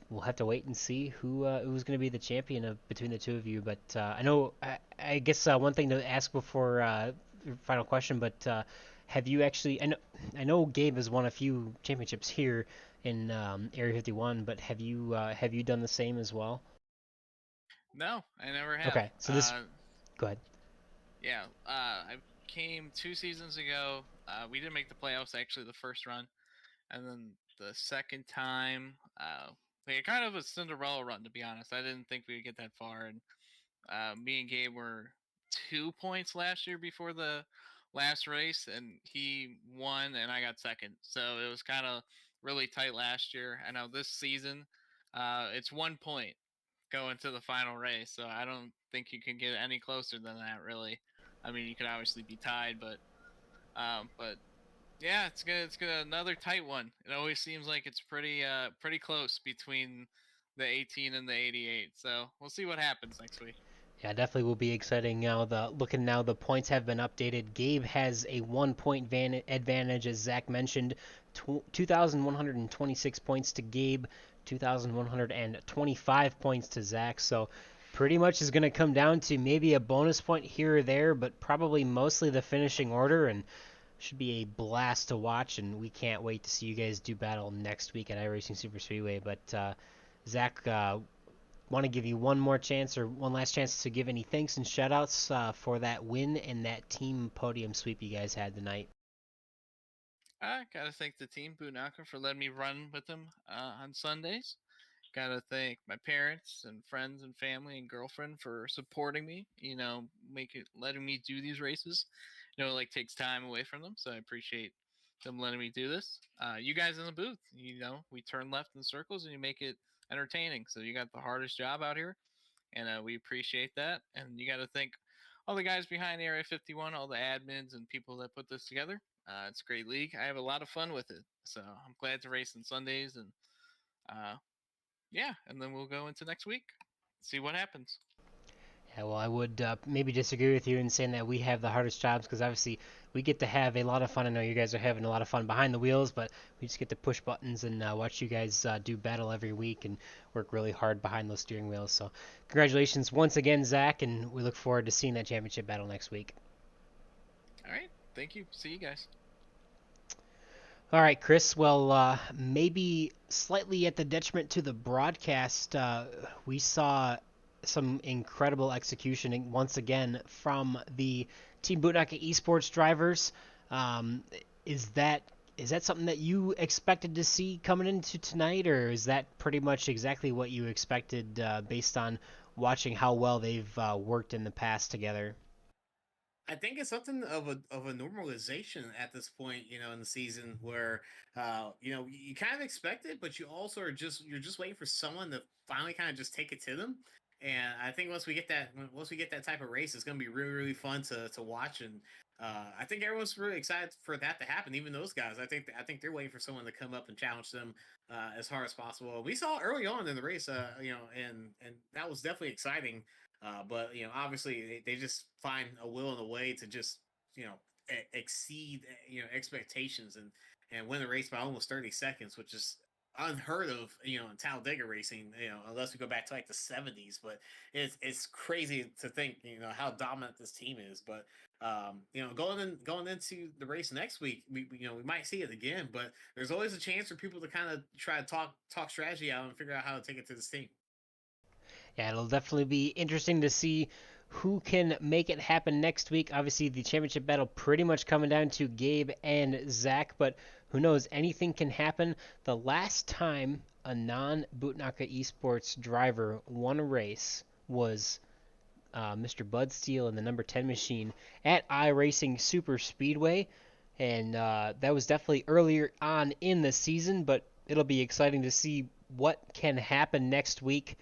we'll have to wait and see who's going to be the champion between the two of you. But I guess one thing to ask before your final question, but have you actually? I know Gabe has won a few championships here in Area 51, but have you done the same as well? No, I never have. Okay, so this. Go ahead. Yeah, I came 2 seasons ago. We didn't make the playoffs actually the first run, and then the second time, like kind of a Cinderella run to be honest. I didn't think we would get that far, and me and Gabe were 2 points last year before the last race, and he won and I got second. So it was kind of really tight last year. I know this season, it's 1 point going to the final race, so I don't think you can get any closer than that, really. I mean, you could obviously be tied, but yeah, it's gonna another tight one. It always seems like it's pretty close between the 18 and the 88. So we'll see what happens next week. Yeah, definitely will be exciting now. The points have been updated. Gabe has a 1 point advantage, as Zach mentioned, 2,126 points to Gabe, 2,125 points to Zach. So pretty much is going to come down to maybe a bonus point here or there, but probably mostly the finishing order, and should be a blast to watch. And we can't wait to see you guys do battle next week at iRacing Super Speedway. But Zach, want to give you one more chance or one last chance to give any thanks and shout outs for that win and that team podium sweep you guys had tonight. I gotta thank the team, Bunaka, for letting me run with them on Sundays. Gotta thank my parents and friends and family and girlfriend for supporting me. Letting me do these races. It like takes time away from them, so I appreciate them letting me do this. You guys in the booth, we turn left in circles and you make it entertaining. So you got the hardest job out here, and we appreciate that. And you got to thank all the guys behind Area 51, all the admins and people that put this together. It's a great league. I have a lot of fun with it, so I'm glad to race on Sundays, and yeah, and then we'll go into next week, see what happens. Yeah, well, I would maybe disagree with you in saying that we have the hardest jobs because obviously we get to have a lot of fun. I know you guys are having a lot of fun behind the wheels, but we just get to push buttons and watch you guys do battle every week and work really hard behind those steering wheels. So, congratulations once again, Zach, and we look forward to seeing that championship battle next week. All right, thank you. See you guys. All right, Chris. Well, maybe slightly at the detriment to the broadcast, we saw some incredible execution once again from the Team Bootnaka Esports drivers. Um, is that something that you expected to see coming into tonight, or is that pretty much exactly what you expected based on watching how well they've worked in the past together? I think it's something of a normalization at this point, in the season where you kind of expect it, but you also you're just waiting for someone to finally kind of just take it to them. And I think once we get that type of race, it's going to be really really fun to watch. And I think everyone's really excited for that to happen. Even those guys, I think they're waiting for someone to come up and challenge them as hard as possible. We saw early on in the race, and that was definitely exciting. But obviously they just find a will and a way to just exceed expectations and win the race by almost 30 seconds, which is unheard of in Talladega racing, unless we go back to like the 70s. But it's crazy to think how dominant this team is. But going into the race next week, we might see it again. But there's always a chance for people to kind of try to talk strategy out and figure out how to take it to this team. Yeah, it'll definitely be interesting to see who can make it happen next week. Obviously, the championship battle pretty much coming down to Gabe and Zach, but who knows? Anything can happen. The last time a non-Bootnaka Esports driver won a race was Mr. Bud Steele in the number 10 machine at iRacing Superspeedway, and that was definitely earlier on in the season, but it'll be exciting to see what can happen next week.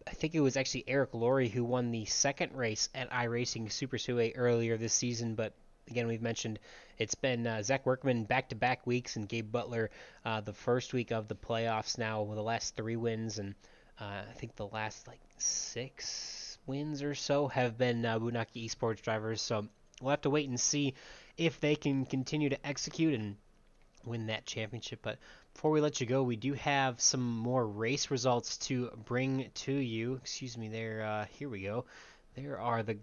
I think it was actually Eric Laurie who won the second race at iRacing Super Speedway earlier this season, but again, we've mentioned it's been Zach Workman back-to-back weeks and Gabe Butler the first week of the playoffs now with the last 3 wins, and I think the last like 6 wins or so have been Bunaki Esports drivers, so we'll have to wait and see if they can continue to execute and win that championship. But before we let you go, we do have some more race results to bring to you. Excuse me, there. Here we go. There are the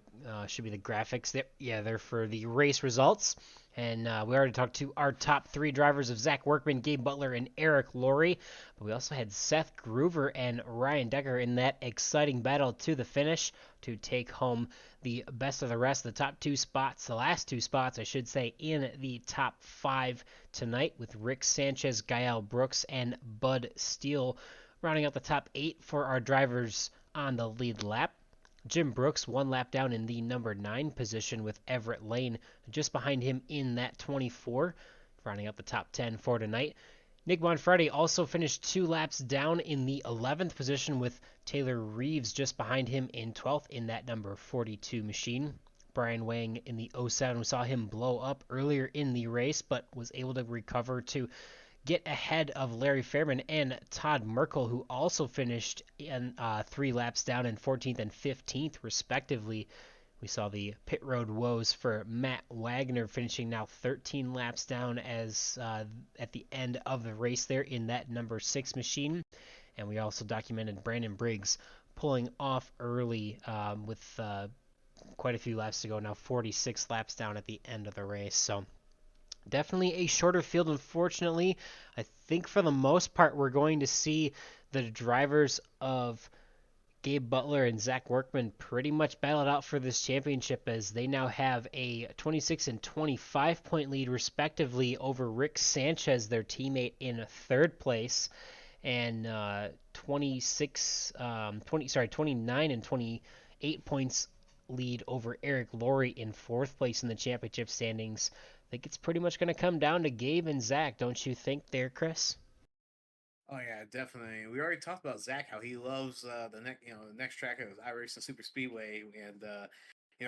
should be the graphics. They're for the race results. And we already talked to our top 3 drivers of Zach Workman, Gabe Butler, and Eric Laurie. But we also had Seth Groover and Ryan Decker in that exciting battle to the finish to take home the best of the rest, the top 2 spots, the last 2 spots, I should say, in the top 5 tonight with Rick Sanchez, Gael Brooks, and Bud Steele rounding out the top 8 for our drivers on the lead lap. Jim Brooks 1 lap down in the number 9 position with Everett Lane just behind him in that 24, rounding out the top 10 for tonight. Nick Bonfredi also finished 2 laps down in the 11th position with Taylor Reeves just behind him in 12th in that number 42 machine. Brian Wang in the 07, we saw him blow up earlier in the race, but was able to recover to get ahead of Larry Fairman and Todd Merkel, who also finished in 3 laps down in 14th and 15th, respectively. We saw the pit road woes for Matt Wagner finishing now 13 laps down as at the end of the race there in that number 6 machine. And we also documented Brandon Briggs pulling off early with quite a few laps to go now, 46 laps down at the end of the race. So definitely a shorter field, unfortunately. I think for the most part we're going to see the drivers of Gabe Butler and Zach Workman pretty much battle it out for this championship as they now have a 26 and 25 point lead respectively over Rick Sanchez, their teammate, in 3rd place, and 29 and 28 points lead over Eric Laurie in 4th place in the championship standings. I think it's pretty much going to come down to Gabe and Zach, don't you think there, Chris? Oh yeah, definitely. We already talked about Zach, how he loves the next track of iRacing Super Speedway, and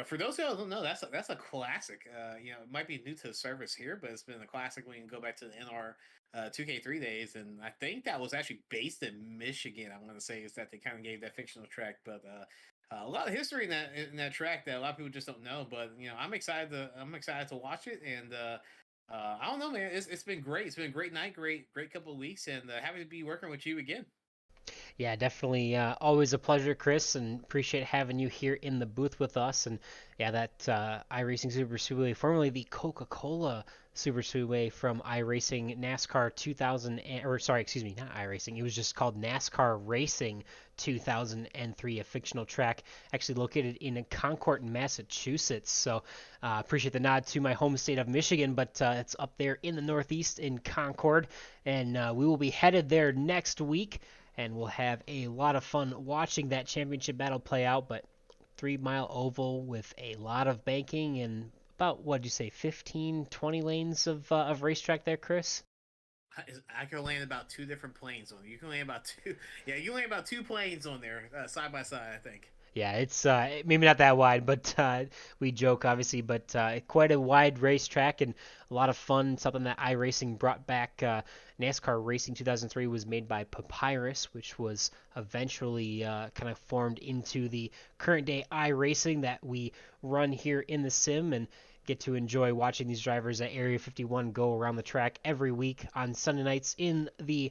For those who don't know, that's a classic. It might be new to the service here, but it's been a classic when you go back to the NR 2K3 days, and I think that was actually based in Michigan. I'm going to say is that they kind of gave that fictional track, but a lot of history in that track that a lot of people just don't know. But I'm excited to watch it, and I don't know, man. It's been great. It's been a great night, great couple of weeks, and happy to be working with you again. Yeah, definitely. Always a pleasure, Chris, and appreciate having you here in the booth with us. And yeah, that iRacing Super Speedway, formerly the Coca-Cola Super Speedway from iRacing NASCAR 2000, or sorry, excuse me, not iRacing. It was just called NASCAR Racing 2003, a fictional track actually located in Concord, Massachusetts. So appreciate the nod to my home state of Michigan, but it's up there in the Northeast in Concord, and we will be headed there next week. And we'll have a lot of fun watching that championship battle play out. But 3-mile oval with a lot of banking and about, what did you say, 15, 20 lanes of racetrack there, Chris? I can land about 2 different planes on there. You can land about 2. Yeah, you land about 2 planes on there side by side, I think. Yeah, it's maybe not that wide, but we joke, obviously, but quite a wide racetrack and a lot of fun, something that iRacing brought back. NASCAR Racing 2003 was made by Papyrus, which was eventually kind of formed into the current day iRacing that we run here in the sim and get to enjoy watching these drivers at Area 51 go around the track every week on Sunday nights in the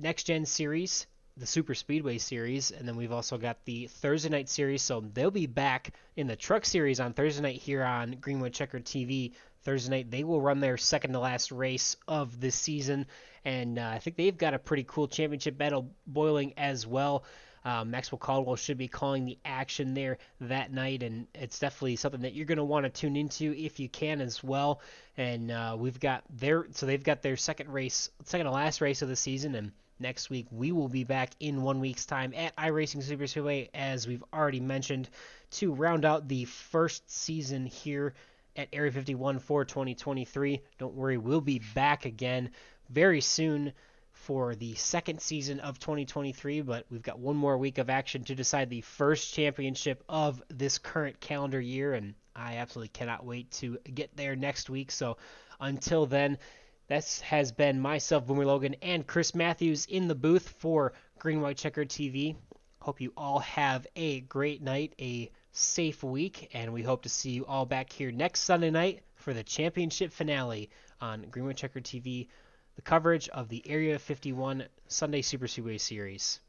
NextGen series, the Super Speedway series, and then we've also got the Thursday night series, so they'll be back in the truck series on Thursday night here on Greenwood Checker TV. Thursday night they will run their second to last race of this season, and I think they've got a pretty cool championship battle boiling as well. Maxwell Caldwell should be calling the action there that night, and it's definitely something that you're going to want to tune into if you can as well. And they've got their second to last race of the season, and next week we will be back in 1 week's time at iRacing Super Speedway, as we've already mentioned, to round out the first season here at Area 51 for 2023. Don't worry, we'll be back again very soon for the second season of 2023, but we've got 1 more week of action to decide the first championship of this current calendar year, and I absolutely cannot wait to get there next week. So until then, this has been myself, Boomer Logan, and Chris Matthews in the booth for Green White Checker TV. Hope you all have a great night, a safe week, and we hope to see you all back here next Sunday night for the championship finale on Green White Checker TV, the coverage of the Area 51 Sunday Super Speedway Series.